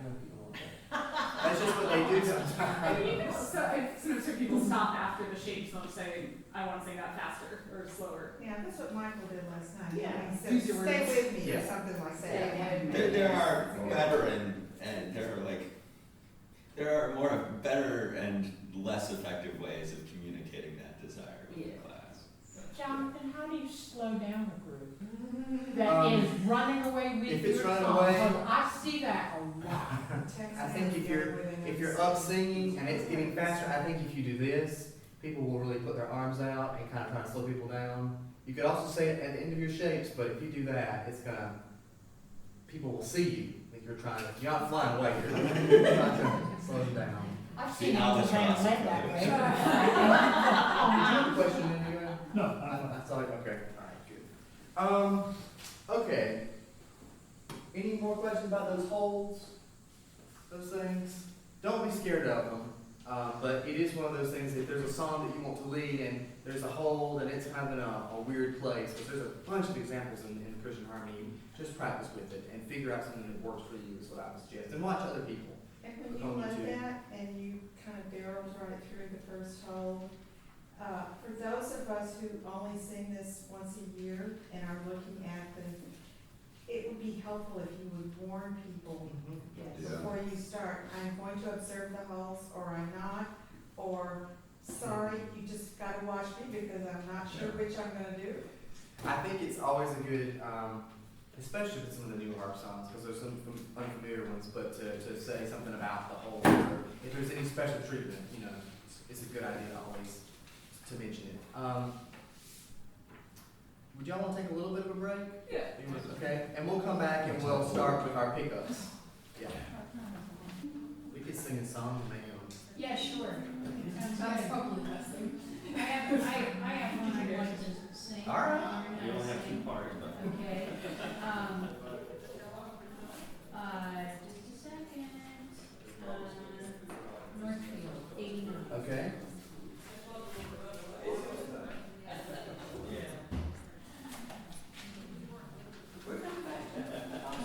That's just what they do sometimes. Sometimes people stop after the shapes, they'll say, I want to sing that faster or slower. Yeah, that's what Michael did last night. Yeah. He said, Use your stay words. with me, or Yeah. something like that. There are better and there are more better and less effective ways of communicating that desire with the class. Jonathan, how do you slow down a group that is running away with if your it's running song? away- 'Cause I see that a lot. I think if you're up singing and it's getting faster, I think if you do this, people will really put their arms out and kind of try to slow people down. You could also say it at the end of your shapes, but if you do that, it's gonna, people will see you if you're not flying away, you're trying to slow them down. I've See, seen now people the ran shots away are that good. way. Did you have a question in you? No, I saw it, okay, alright, good. Okay. Any more questions about those holds? Those things? Don't be scared of them, but it is one of those things, if there's a song that you want to lead and there's a hold and it's kind of in a weird place. But there's a bunch of examples in Christian harmony. Just practice with it and figure out something that works for you is what I would suggest. And watch other people. And when you let that and you kind of barrels right through the first hold, for those of us who only sing this once a year and are looking at them, it would be helpful if you would warn people before you start. I'm going to observe the halls, or I'm not, or sorry, you just got to watch me because I'm not sure which I'm going to do. I think it's always a good, especially with some of the new harp songs, because there's some unfamiliar ones, but to say something about the whole, or if there's any special treatment, you know, it's a good idea always to mention it. Would y'all want to take a little bit of a break? Yeah. Okay, and we'll come back and we'll start with our pickups. Yeah. We could sing a song and maybe on. Yeah, sure. That's probably the best thing. I have one I want to sing. All right. You only have 2 parts, but. Okay. Just a second. Northfield, 89. Okay.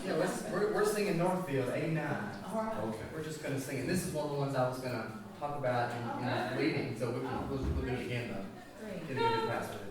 Yeah, we're singing Northfield, 89. Okay. We're just gonna sing it. This is one of the ones I was gonna talk about in the reading, so we'll do it again though. Great. Get a good pass with it.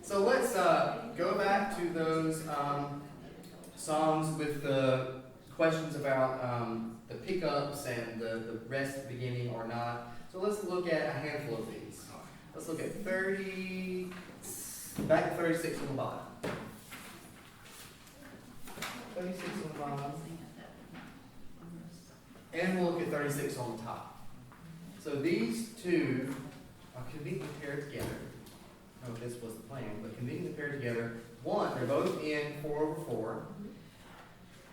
So let's go back to those songs with the questions about the pickups and the rest at the beginning or not. So let's look at a handful of these. Let's look at 30, back to 36 on the bottom. 36 on the bottom. And we'll look at 36 on the top. So these two are conveniently paired together. I don't know if this was the plan, but convening the pair together. One, they're both in 4/4.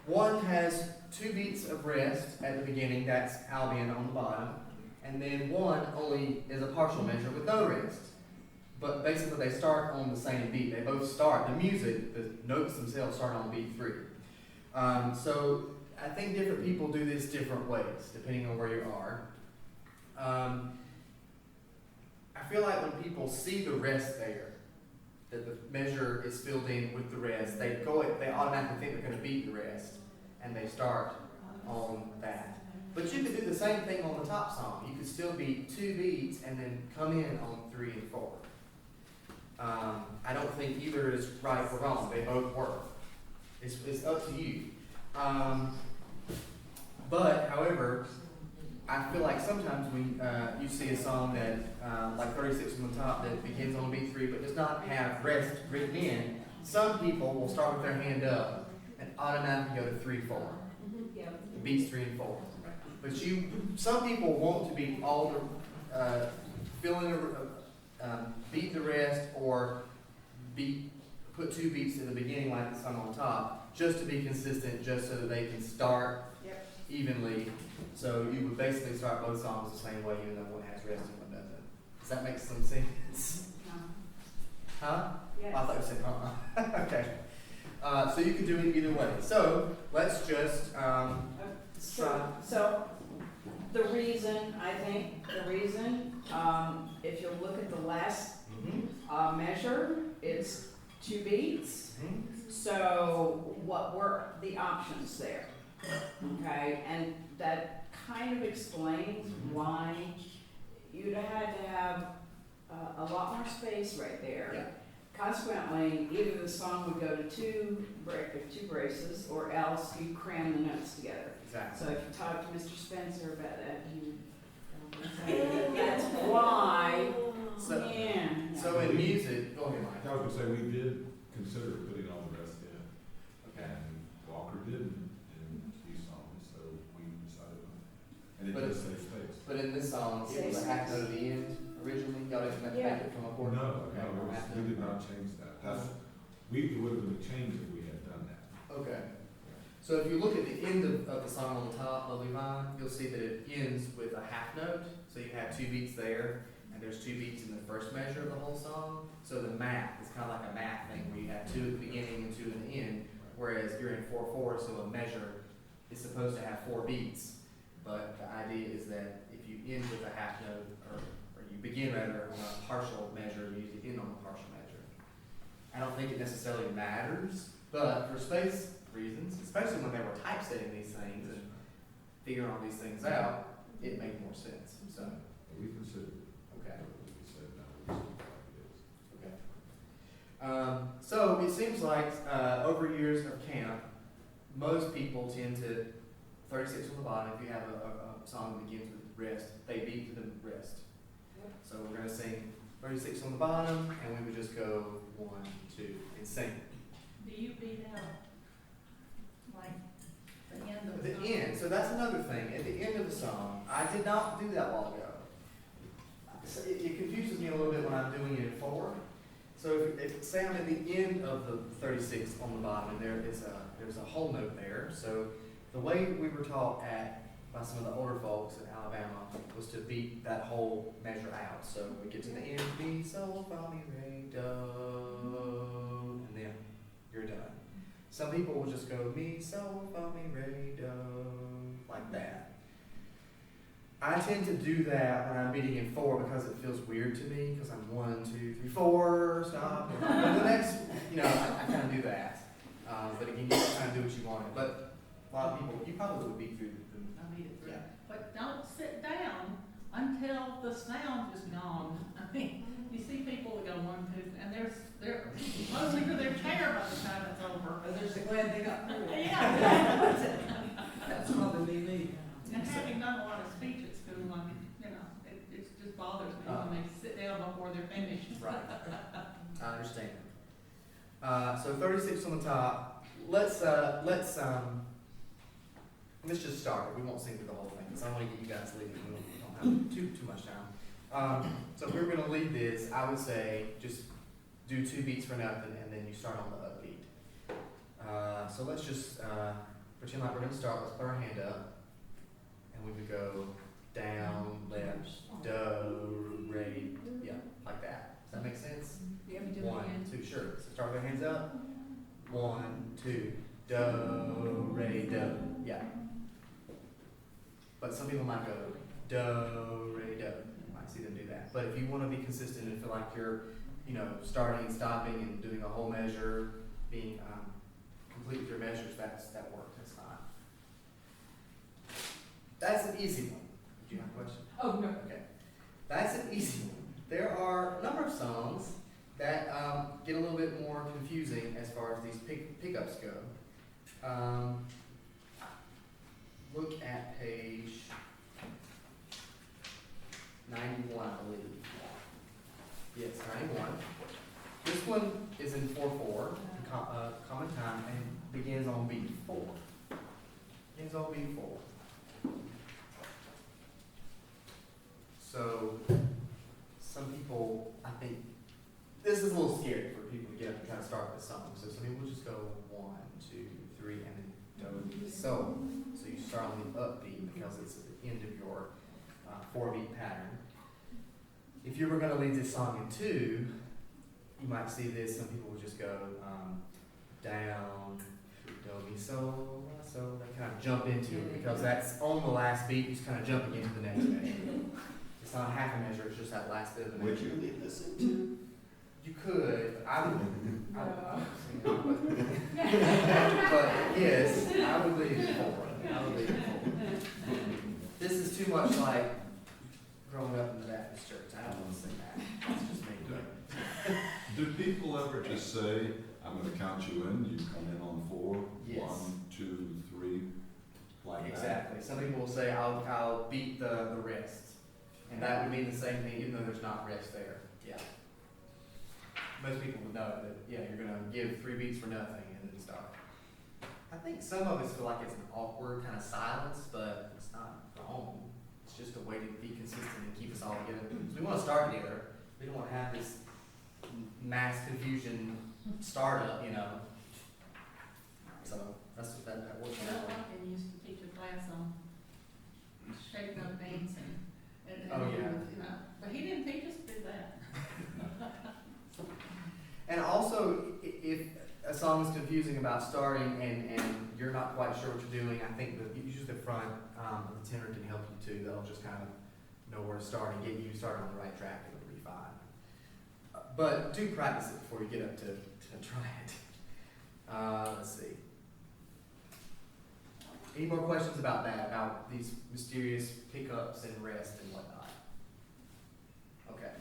One has 2 beats of rest at the beginning, that's Albion on the bottom, and then one only is a partial measure with no rest. But basically they start on the same beat. They both start, the music, the notes themselves start on beat 3. So I think different people do this different ways, depending on where you are. I feel like when people see the rest there, that the measure is filled in with the rest, they automatically think they're going to beat the rest, and they start on that. But you could do the same thing on the top song. You could still beat 2 beats and then come in on 3 and 4. I don't think either is right or wrong. They both work. It's up to you. But, however, I feel like sometimes when you see a song that, like 36 on the top, that begins on beat 3 but does not have rest written in, some people will start with their hand up and automatically go to 3/4. Beats 3 and 4. But some people want to beat all the, beat the rest or put 2 beats in the beginning like the song on top, just to be consistent, just so that they can start evenly. So you would basically start both songs the same way, even though one has rest and one doesn't. Does that make some sense? No. Huh? Yes. I thought you said okay. So you could do it either way. So let's just So the reason, if you look at the last measure, it's 2 beats. So what were the options there? Okay, and that kind of explains why you'd have had to have a lot more space right there. Yeah. Consequently, either the song would go to two braces, or else you cram the notes together. Exactly. So if you talk to Mr. Spencer about that, he would that's why. So, Yeah. so in music, go ahead, Mike. I was gonna say, we did consider putting all the rest in, Okay. and Walker didn't in these songs, so we decided on that. And it But- does save space. But in this song, it was a half note at the end originally. Y'all didn't make it from a chord. No, Okay, no, half we note. did not change that. It would have been a change if we had done that. Okay. So if you look at the end of the song on the top, Lovely Vine, you'll see that it ends with a half note. So you have 2 beats there, and there's 2 beats in the first measure of the whole song. So the math is kind of like a math thing where you have 2 at the beginning and 2 in the end, whereas you're in 4/4, so a measure is supposed to have 4 beats. But the idea is that if you end with a half note, or you begin rather on a partial measure, you usually end on a partial measure. I don't think it necessarily matters, but for space reasons, especially when they were typesetting these things and figuring all these things out, it made more sense. So, But we considered it. okay. We said, no, we'll just keep it like it is. Okay. So it seems like over years of camp, most people tend to 36 on the bottom. If you have a song that begins with rest, they beat to the rest. So we're going to sing 36 on the bottom, and we would just go 1, 2, and sing. Do you beat out, like, the end of At the the song? end, so that's another thing. At the end of the song, I did not do that while ago. So it confuses me a little bit when I'm doing it in 4. So if say I'm at the end of the 36 on the bottom, and there's a whole note there. So the way we were taught by some of the older folks in Alabama was to beat that whole measure out. So we get to the end, mi, sol, fa, mi, re, do, and then you're done. Some people will just go mi, sol, fa, mi, re, do, like that. I tend to do that when I'm beating in 4 because it feels weird to me, because I'm 1, 2, 3, 4, stop, and go to the next, I kind of do that. But again, you can kind of do what you want. But a lot of people, you probably would beat through I beat it through. Yeah. But don't sit down until the sound is gone. I mean, you see people that go 1, 2, and they're mostly to their chair by the time it's over. But they're so glad they got through it. Yeah. That's probably me. And having done a lot of speech at school, I mean, it just bothers me when they sit down before they're finished. Right. I understand. So 36 on the top. Let's just start. We won't sing through the whole thing because I want to get you guys leading. We don't have too much time. So if we were going to lead this, I would say just do 2 beats for nothing, and then you start on the upbeat. So let's just pretend like we're gonna start. Let's put our hand up, and we would go down, left, do, re, yeah, like that. Does that make sense? Do you have me do it 1, again? 2, sure. So start with our hands up. 1, 2, do, re, do. Yeah. But some people might go do, re, do. You might see them do that. But if you want to be consistent and feel like you're, starting and stopping and doing a whole measure, being complete with your measures, that works. That's fine. That's an easy one. Do you have a question? Oh, no. Okay. That's an easy one. There are a number of songs that get a little bit more confusing as far as these pickups go. Look at page 91, I believe. Yes, 91. This one is in 4/4, common time, and begins on beat 4. Begins on beat 4. So, some people, I think, this is a little scary for people to get up and try to start this song. So some people just go 1, 2, 3, and then do so. So you start on the upbeat because it's at the end of your 4-beat pattern. If you were going to lead this song in 2, you might see this. Some people would just go down, do, mi, so, la, so. They kind of jump into it because that's on the last beat. You're just kind of jumping into the next measure. It's not half a measure. It's just that last bit of the measure. Would you lead this into? You could. I would but yes, I would leave it forward. I would leave it forward. This is too much like growing up in the Baptist church. I don't want to say that. That's just me. Do people ever just say, I'm gonna count you in, you come in on 4, Yes. 1, 2, 3, like that? Exactly. Some people will say, I'll beat the rest. And that would mean the same thing, even though there's not rest there. Yeah. Most people would know that, yeah, you're going to give 3 beats for nothing and then stop. I think some of us feel like it's an awkward kind of silence, but it's not wrong. It's just a way to be consistent and keep us all together. Because we want to start together. We don't want to have this mass confusion startup, So that works Bill out. Hawkins used to teach a class on shaking up dancing. Oh, yeah. But he didn't teach us to do that. And also, if a song is confusing about starting and you're not quite sure what you're doing, I think that usually the front of the tenor can help you too. They'll just kind of know where to start and get you started on the right track, and it'll be fine. But do practice it before you get up to try it. Let's see. Any more questions about that, about these mysterious pickups and rest and whatnot? Okay.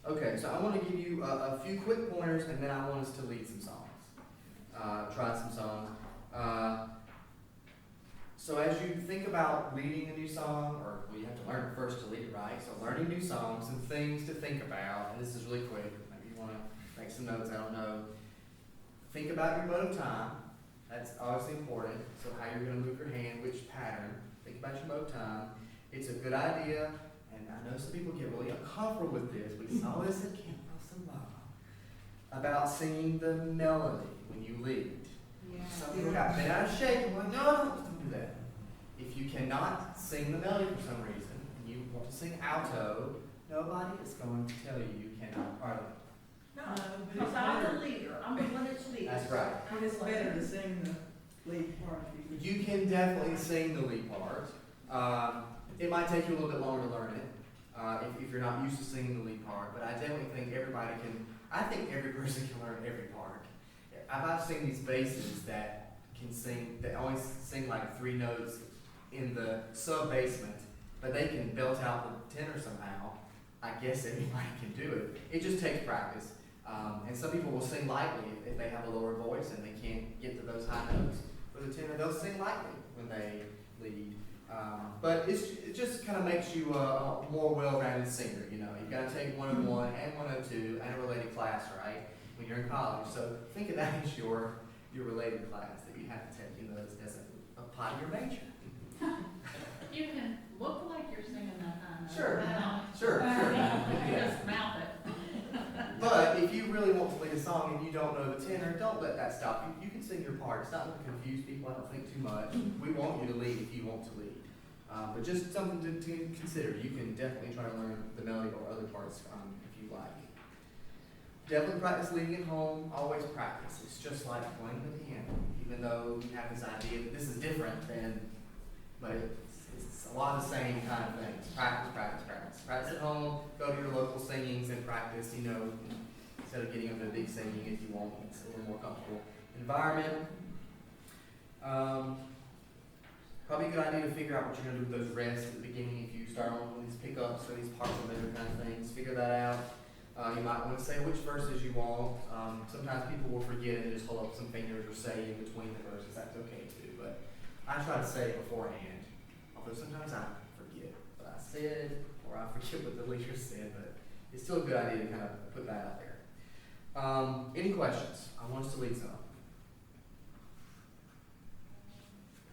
Okay, so I want to give you a few quick pointers, and then I want us to lead some songs. Try some songs. So as you think about leading a new song, or well, you have to learn first to lead it, right? So learning new songs, some things to think about, and this is really quick. Maybe you want to make some notes, I don't know. Think about your mode of time. That's obviously important. So how you're going to move your hand, which pattern. Think about your mode of time. It's a good idea. And I know some people get really uncomfortable with this. We saw this at Campus and Love about singing the melody when you lead. Yeah. Some people got bent out of shape and like, no, don't do that. If you cannot sing the melody for some reason, and you want to sing alto, nobody is going to tell you cannot, are they? No, because I'm the leader, I'm the one that's leading. That's right. And it's better to sing the lead part. You can definitely sing the lead part. It might take you a little bit longer to learn it if you're not used to singing the lead part, but I definitely think everybody can. I think every person can learn every part. I've seen these basses that can sing, they always sing like 3 notes in the sub-basement, but they can belt out the tenor somehow. I guess anybody can do it. It just takes practice. And some people will sing lightly if they have a lower voice and they can't get to those high notes. For the tenor, they'll sing lightly when they lead. But it just kind of makes you a more well-rounded singer. You've got to take 101 and 102 and a related class, right? When you're in college. So think of that as your related class that you have to take, as a part of your major. You can look like you're singing that high Sure. Mouth. Sure, sure. Just mouth it. But if you really want to lead a song and you don't know the tenor, don't let that stop you. You can sing your part. It's not going to confuse people, I don't think, too much. We want you to lead if you want to lead. But just something to consider. You can definitely try to learn the melody or other parts if you like. Definitely practice leading at home. Always practice. It's just like playing the piano. Even though you have this idea that this is different, but it's a lot of the same kind of things. Practice, practice, practice. Practice at home. Go to your local singings and practice. Instead of getting up to a big singing, if you want, it's a little more comfortable environment. Probably a good idea to figure out what you're going to do with those rests at the beginning if you start on these pickups or these parts of it kind of things. Figure that out. You might want to say which verses you want. Sometimes people will forget and just hold up some fingers or say in between the verses. That's okay too. But I try to say it beforehand. Although sometimes I forget what I said or I forget what the leader said. But it's still a good idea to kind of put that out there. Any questions? I want us to lead some.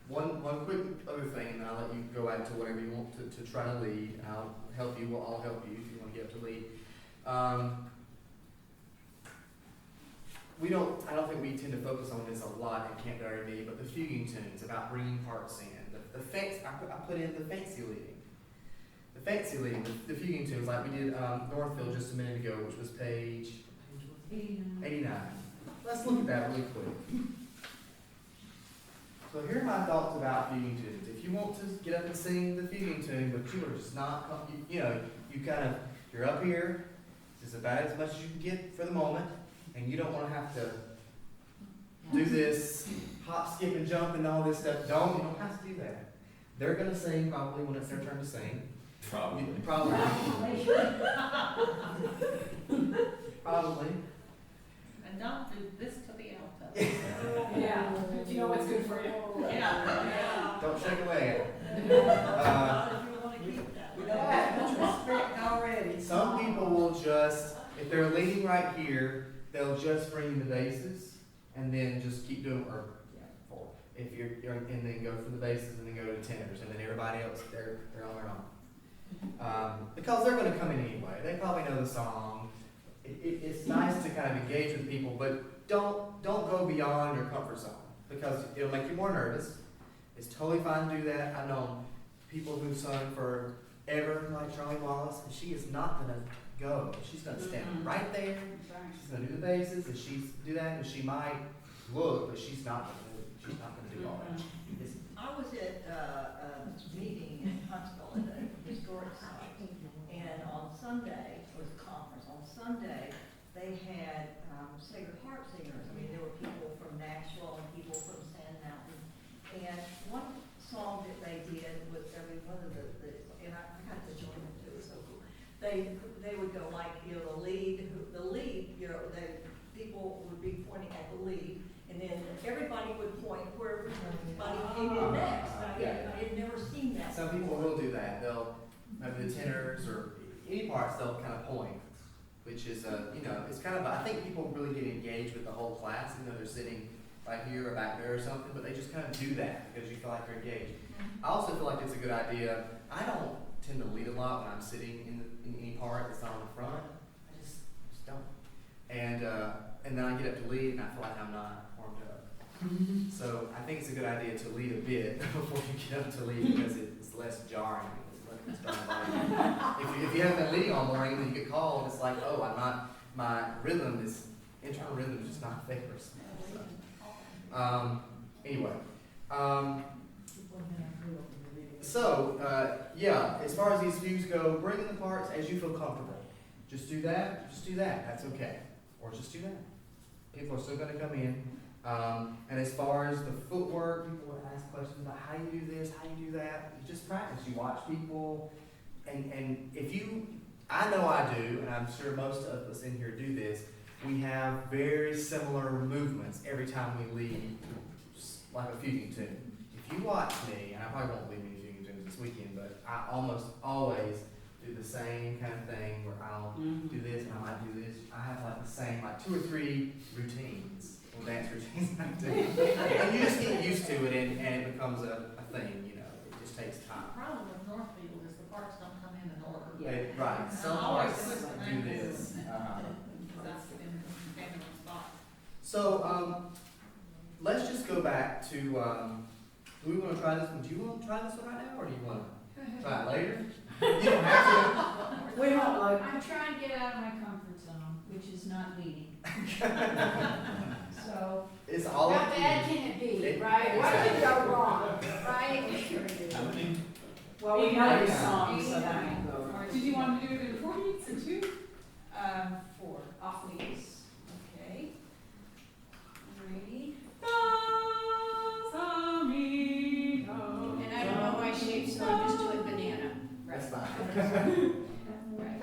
One quick other thing, and then I'll let you go out to whatever you want to try to lead. I'll help you. We'll all help you if you want to get up to lead. I don't think we tend to focus on this a lot in Camp DoReMi, but the fuguing tunes about bringing parts in. I put in the fancy leading. The fancy leading, the fuguing tunes, like we did Northfield just a minute ago, which was page 89. Let's look at that really quick. So here are my thoughts about fuguing tunes. If you want to get up and sing the fuguing tune, but you are just not, you're up here, it's about as much as you can get for the moment, and you don't want to have to do this hop, skip, and jump and all this stuff. You don't have to do that. They're going to sing probably when it's their turn to sing. Probably. And don't do this to the alto. Yeah, you know what's good for you. Yeah. Don't shake away. You want to keep that. We don't have much respect already. Some people will just, if they're leading right here, they'll just bring in the basses and then just keep doing, if you're and then go for the basses and then go to the tenors, and then everybody else they're on their own. Because they're going to come in anyway. They probably know the song. It's nice to kind of engage with people, but don't go beyond your comfort zone because it'll make you more nervous. It's totally fine to do that. I've known people who've sung forever, like Charlie Wallace, and she is not going to go. She's going to stand right there. She's going to do the basses, and she's do that, and she might look, but she's not going to do it. She's not going to do all that. I was at a meeting in Huntsville at a historic site, and on Sunday, it was a conference, on Sunday, they had Sacred Heart singers. I mean, there were people from Nashville and people from Sand Mountain. And one song that they did was, one of and I got to join them too, it was so cool. They would go like, the lead, people would be pointing at the lead, and then everybody would point where everybody came in next. I had never seen that. Some people will do that. They'll, maybe the tenors or any parts, they'll kind of point, which is, it's kind of, I think people really get engaged with the whole class, even though they're sitting right here or back there or something, but they just kind of do that because you feel like they're engaged. I also feel like it's a good idea. I don't tend to lead a lot when I'm sitting in any part that's not on the front. I just don't. And then I get up to lead and I feel like I'm not warmed up. So I think it's a good idea to lead a bit before you get up to lead because it's less jarring. If you haven't been leading all morning and then you get called, it's like, oh, I'm not, my rhythm is, internal rhythm is just not there. As far as these views go, bring in the parts as you feel comfortable. Just do that, that's okay. Or just do that. People are still going to come in. And as far as the footwork, people will ask questions about how you do this, how you do that. You just practice. You watch people. And if you, I know I do, and I'm sure most of us in here do this, we have very similar movements every time we lead, like a fuguing tune. If you watch me, and I probably won't lead any fuguing tunes this weekend, but I almost always do the same kind of thing where I'll do this and I might do this. I have like the same, like 2 or 3 routines, or dance routines I do. And you just get used to it and it becomes a thing, It just takes time. The problem with Northfield is the parts don't come in until Right, some always arts put the do name this. on Cause I've been taken on spot. So, let's just go back to, do we wanna try this one? Do you wanna try this one right now, or do you wanna try it later? You don't have We don't like, I'm trying to get out of my comfort zone, which is not leading. So, to. It's all how up to bad you. can it be, It- right? What could exactly. go wrong, right? Sure it is. How many? well, we know the Yeah. song, so that won't go. Or did you want to do it in 4 beats or 2? 4, off knees, okay. Ready? And I don't know my shape, so I'm just doing banana. That's fine. Right.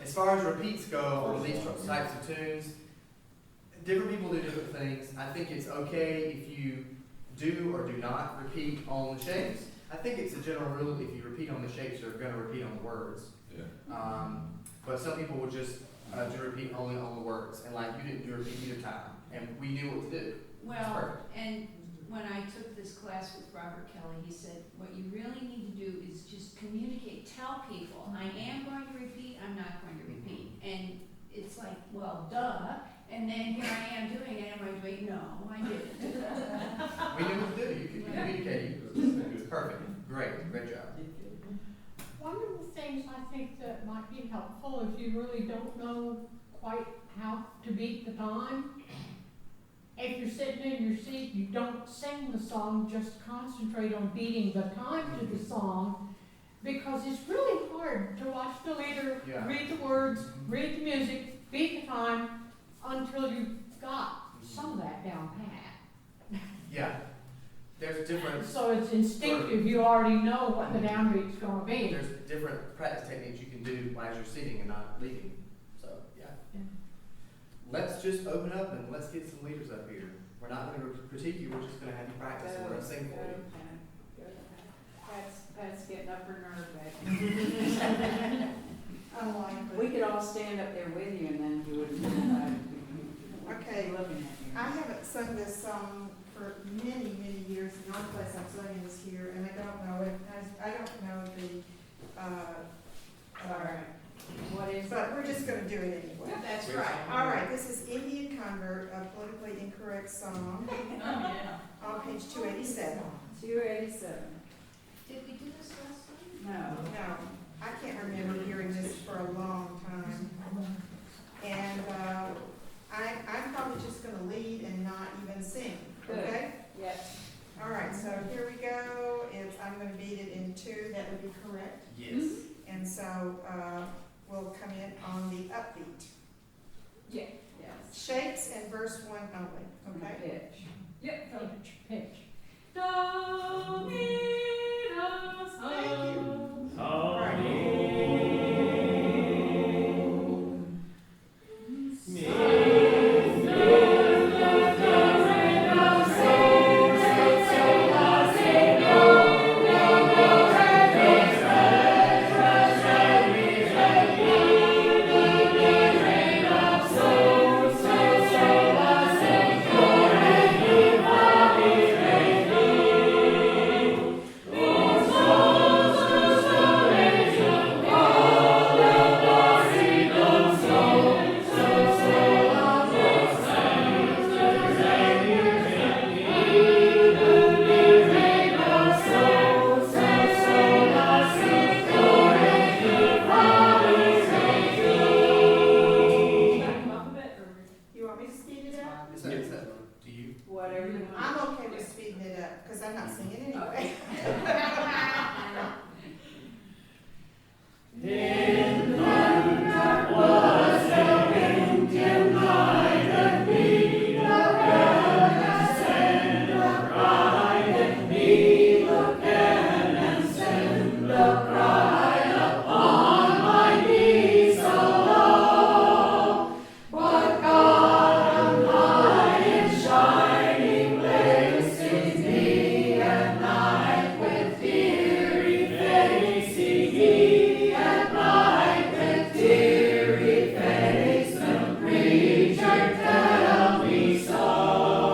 As far as repeats go on these types of tunes, different people do different things. I think it's okay if you do or do not repeat on the shapes. I think it's a general rule, if you repeat on the shapes, you're going to repeat on the words. Yeah. But some people would just do repeat only on the words, and like you didn't do repeat either time, and we knew what to do. Well, and when I took this class with Robert Kelly, he said, what you really need to do is just communicate, tell people, I am going to repeat, I'm not going to repeat. And it's like, well, duh, and then here I am doing it, am I doing, no, I didn't. We knew what to do, you could communicate, it was perfect, great job. One of the things I think that might be helpful if you really don't know quite how to beat the time, if you're sitting in your seat, you don't sing the song, just concentrate on beating the time to the song, because it's really hard to watch the leader, read the words, read the music, beat the time, until you've got some of that down pat. Yeah, there's different. So it's instinctive, you already know what the downbeat's gonna be. There's different practice techniques you can do as you're sitting and not leading, so, yeah. Let's just open up and let's get some leaders up here. We're not gonna critique you, we're just gonna have you practice, and we're gonna sing for you. Pat's getting up her nerve back. We could all stand up there with you and then you wouldn't. Okay, Looking at I you. haven't sung this song for many, many years. The only place I've sung it is here, and I don't know it. I don't know the. All right. What is? But we're just going to do it anyway. That's right. All right, this is Indian Convert, a politically incorrect song, Oh, yeah. on page 287. 287. Did we do this last time? No. No, I can't remember hearing this for a long time. And, I'm probably just gonna lead and not even sing, okay? Yep. All right, so here we go, I'm gonna beat it in 2, that would be correct. Yes. And so, we'll come in on the upbeat. Yeah. Yes. Shapes and verse 1 only, okay? Pitch. Yep. Pitch. Do, mi, do, so. All right. You want me to speed it up? Is that, do you? Whatever you want. I'm okay with speeding it up, because I'm not singing anyway.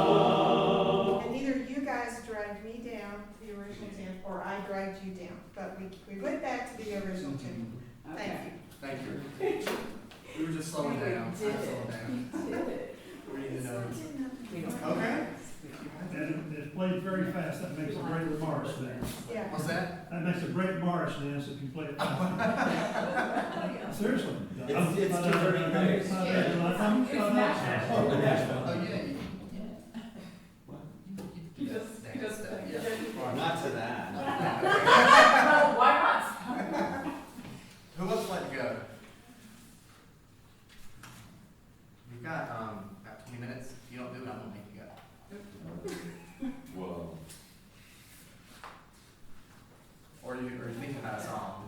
And neither you guys dragged me down to the original tune, or I dragged you down, but we went back to the original tune. Thank Okay. you. Thank you. We were just slowing down. I'm We did slowing down. Did it. We need to know. We don't- Okay. And it's played very fast, that makes a great march dance. Yeah. What's that? That makes a great march dance if you play it fast. Seriously. It's converting pace. Oh, yeah. You just think. Yeah. Not to that. No, why not? Who else would like to go? We've got, about 20 minutes. If you don't do it, I'm gonna make you go. Whoa. Or you thinking about a song.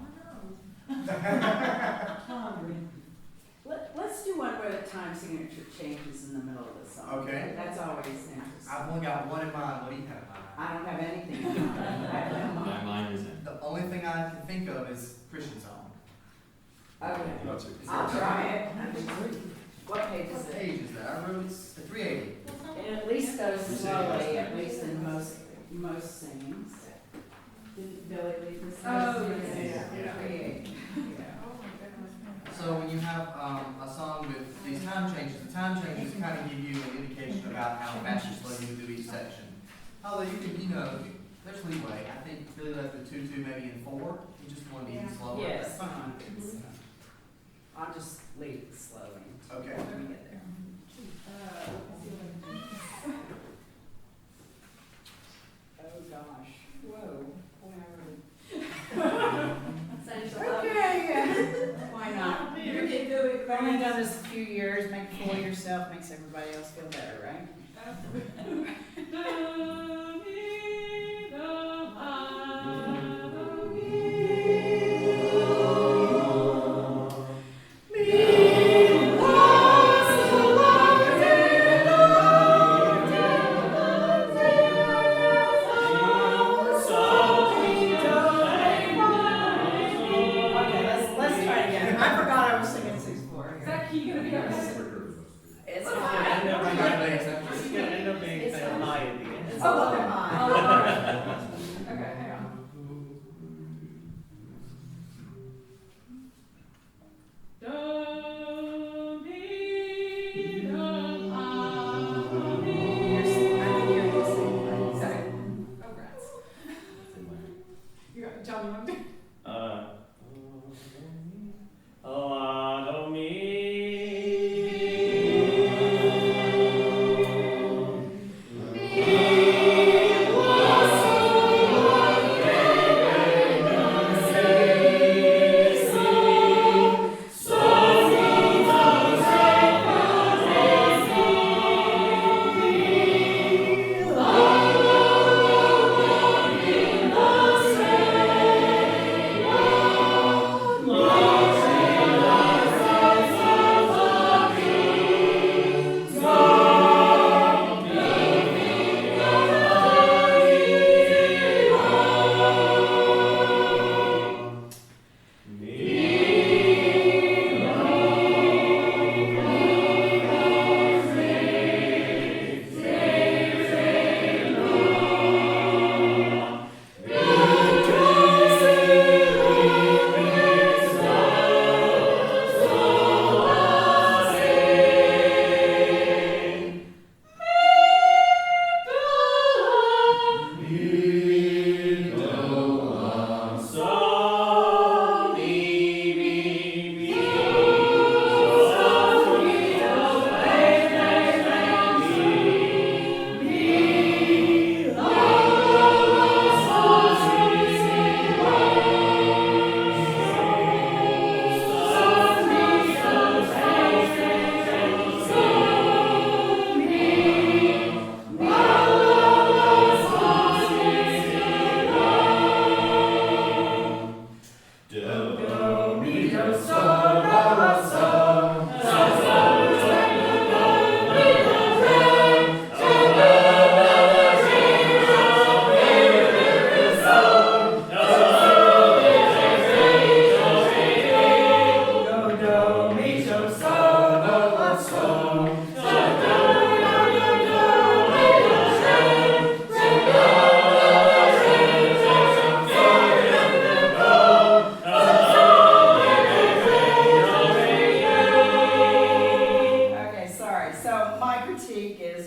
Let's do one where the time signature changes in the middle of the song. Okay. That's always interesting. I've only got one in mind. What do you have in mind? I don't have anything in mind. I have no My mind. mind is in. The only thing I can think of is Christian song. Okay. That's it. I'll try it. What page is What it? page is that? I wrote it's 380. It at least goes slowly, at least in most singings. Didn't Billy leave this? Oh, Yeah. yeah. Yeah. So when you have a song with these time changes, the time changes kind of give you an indication about how fast or slow you do each section. Although you can, there's leeway. I think Billy left the 2-2 maybe in 4. You just want to be slower. Yes, That's fine. I'll just leave it slowly Okay. until we get there. Oh gosh, whoa, okay, why not? We've only done this a few years, make a fool of yourself, makes everybody else feel better, right? Do, mi, do, la, do, Okay, let's try it again. I forgot I was singing 6/4. Is that key gonna be on? It's It's fine. gonna end up being It's kind of fine. high at the end. It's a little high. Oh, all right. Okay, hang on. do, mi, do, la, do, mi. I think you're the same place. Sorry. Oh, rats. You got, John, you want to do? La do mi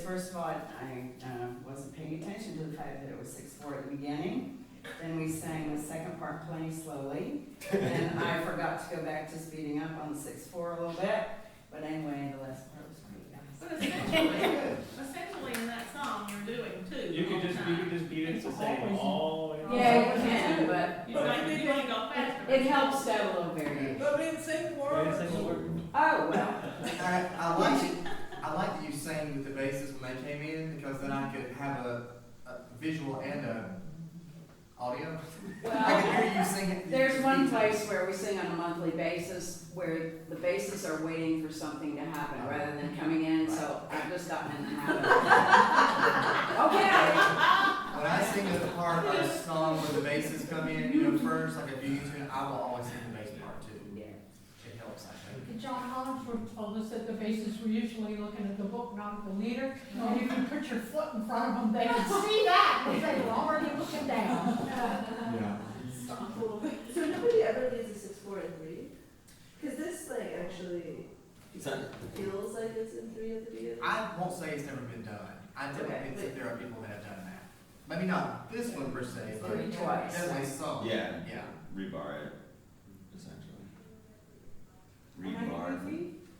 first of all, I wasn't paying attention to the fact that it was 6/4 at the beginning. Then we sang the second part plenty slowly, and I forgot to go back to speeding up on the 6/4 a little bit. But anyway, the last part was pretty nice. But essentially in that song, you're doing two. You could just beat it to say all. Yeah, you can, but You might do want to go faster. it helps to have a little variation. But we didn't sing the words. Oh, well. I like that you sang with the basses when they came in, because then I could have a visual and a audio. I could hear you sing it. There's one place where we sing on a monthly basis where the basses are waiting for something to happen rather than coming in, so I've just gotten in the habit. Okay. When I sing a part of a song where the basses come in, first, like a Union tune, I will always sing the bass part too. Yeah. It helps, I think. John Hollingsworth told us that the bases were usually looking at the book, not at the leader. And if you put your foot in front of them, they can see that, because they were already looking down. Yeah. So nobody ever leaves a 6/4 in 3? Because this like actually feels like it's in 3 at the beginning. I won't say it's never been done. I definitely think that there are people that have done that. Maybe not this one per se, but Maybe twice. definitely some. Yeah. Yeah. Rebar it, essentially. Rebar.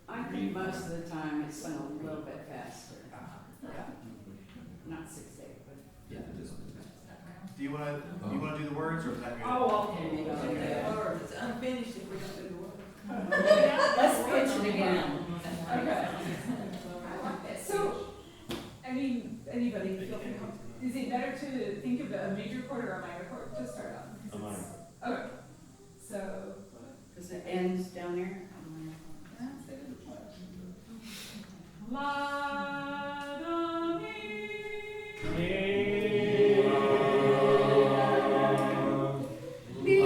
I think most of the time it's sung a little bit faster. Not 6/8, but. Yeah, just. Do you wanna do the words, or is that good? Oh, okay. Or it's unfinished if we don't do the words. Let's pitch it again. Okay. So, I mean, anybody feel free to come. Is it better to think of a major chord or a minor chord to start on? A minor. Okay. So. Does it end down there? That's it. La, do, mi. Be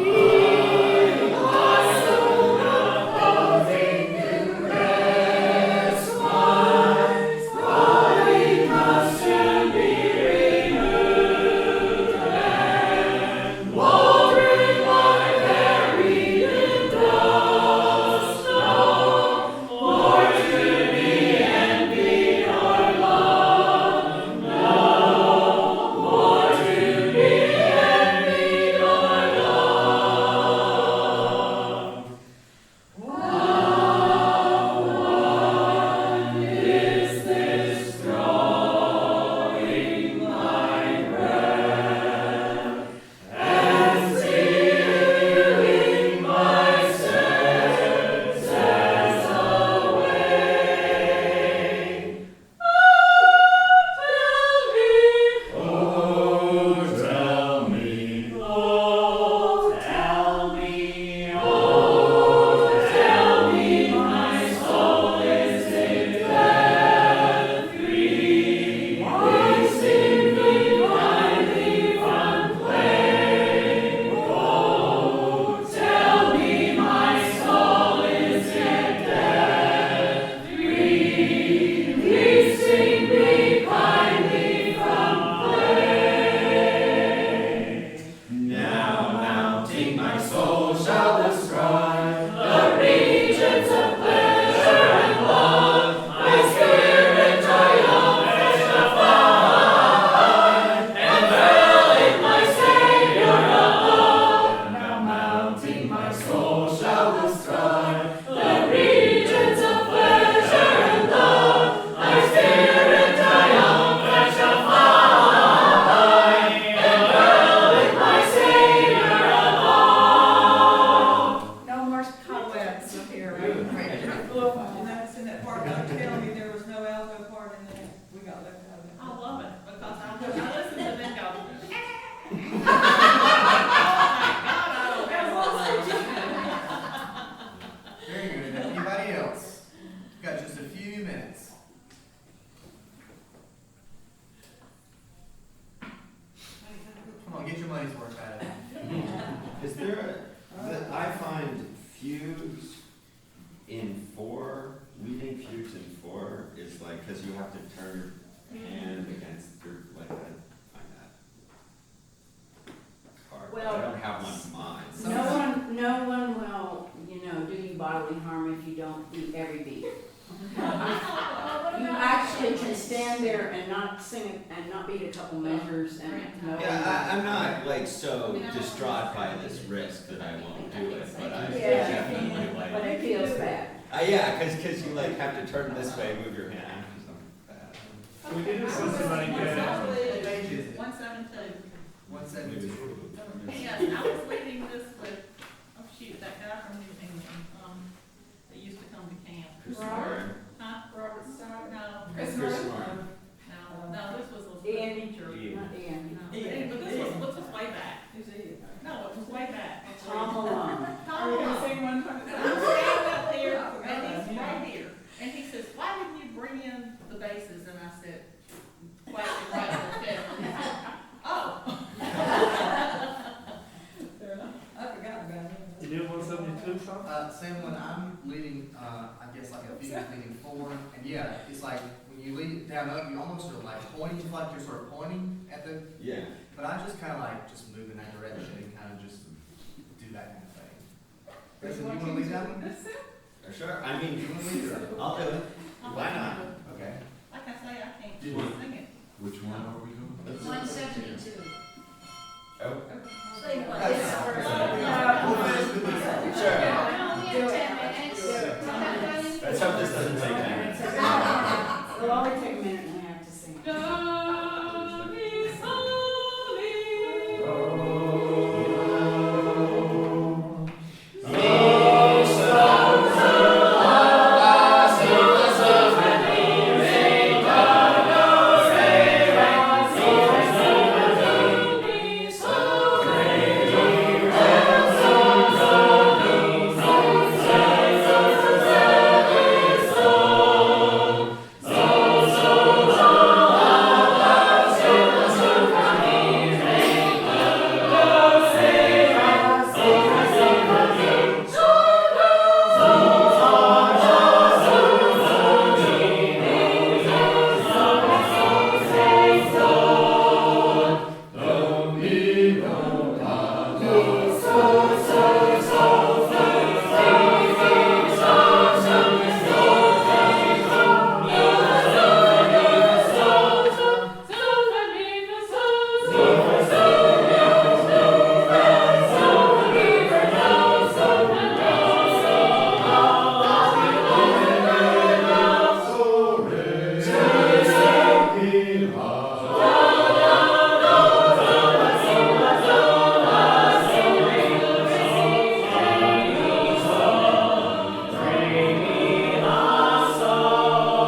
and not sing it, and not beat a couple measures and know. Yeah, I'm not like so distraught by this risk that I won't do it, but I Yeah. definitely But like. it feels bad. Yeah, cause you like have to turn this way, move your hand, or something like that. We did it so somebody could. What page is it? 172. 172. Yes, I was leading this with, oh shoot, that guy from New England, that used to come to camp. Christopher. Huh? Robert Stock? No. Chris Martin. No, this was a Ian. teacher. Ian. Not Ian. No, but this was way back. No, it was way back. Tom Malone. Tom Are we gonna Malone. sing one from And the I'm standing up there, and he's right here, and he says, why didn't you bring in the basses? And I said, quite right on the tail. And he said, oh. I forgot about it. You did 172 something? Same one, I'm leading, I guess like a female leading forward, and yeah, it's like, when you lead it down up, you almost are like pointing, it's like you're sort of pointing at the, Yeah. but I just kinda like, just move in that direction and kinda just do that kind of thing. Kristen, you wanna lead that one? Sure, I mean, You wanna lead it or? I'll do it. Why not? Okay. Like I say, I can't Do you- sing it. Which one are we doing? 172. Oh, Say what? We'll finish with this. sure. No, we have 10 minutes. Let's hope this doesn't take 10 minutes. It'll only take a minute and a half to sing.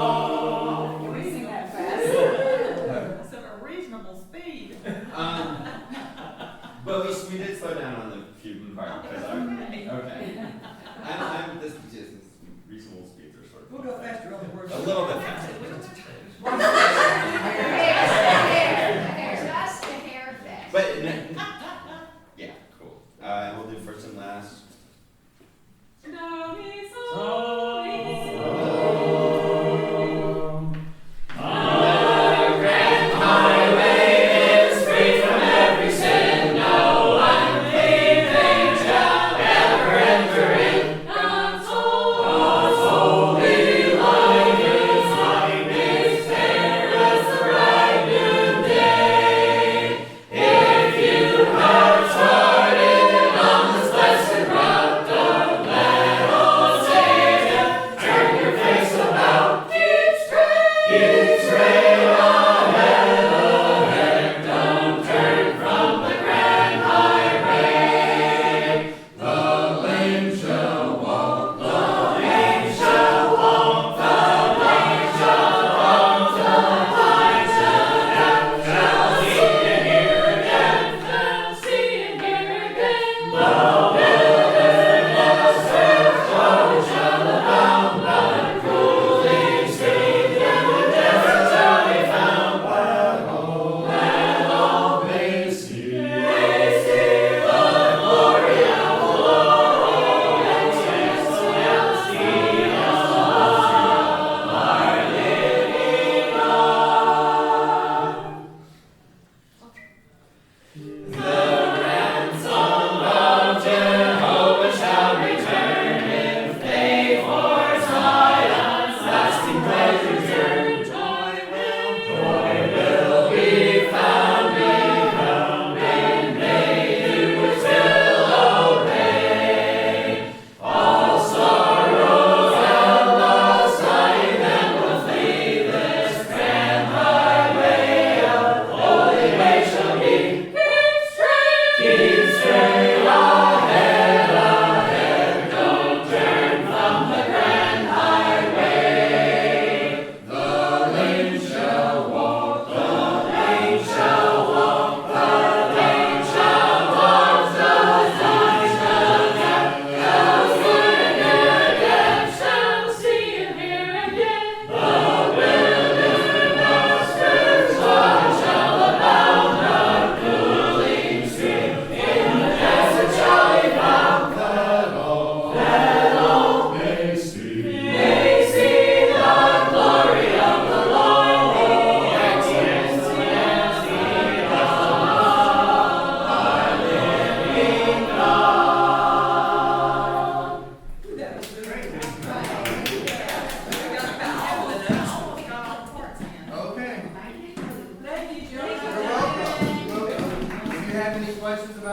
Can we sing that fast? It's at a reasonable speed. But we did slow down on the Cuban part, because Okay. okay. I'm, this is just, reasonable speeds are sort of. We'll go faster on the words. A little bit faster. Just a hair fast. But, yeah, cool. We'll do first and last. God's holy light is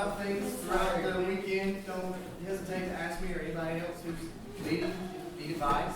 about things throughout the weekend, don't hesitate to ask me or anybody else who's leading, need advice.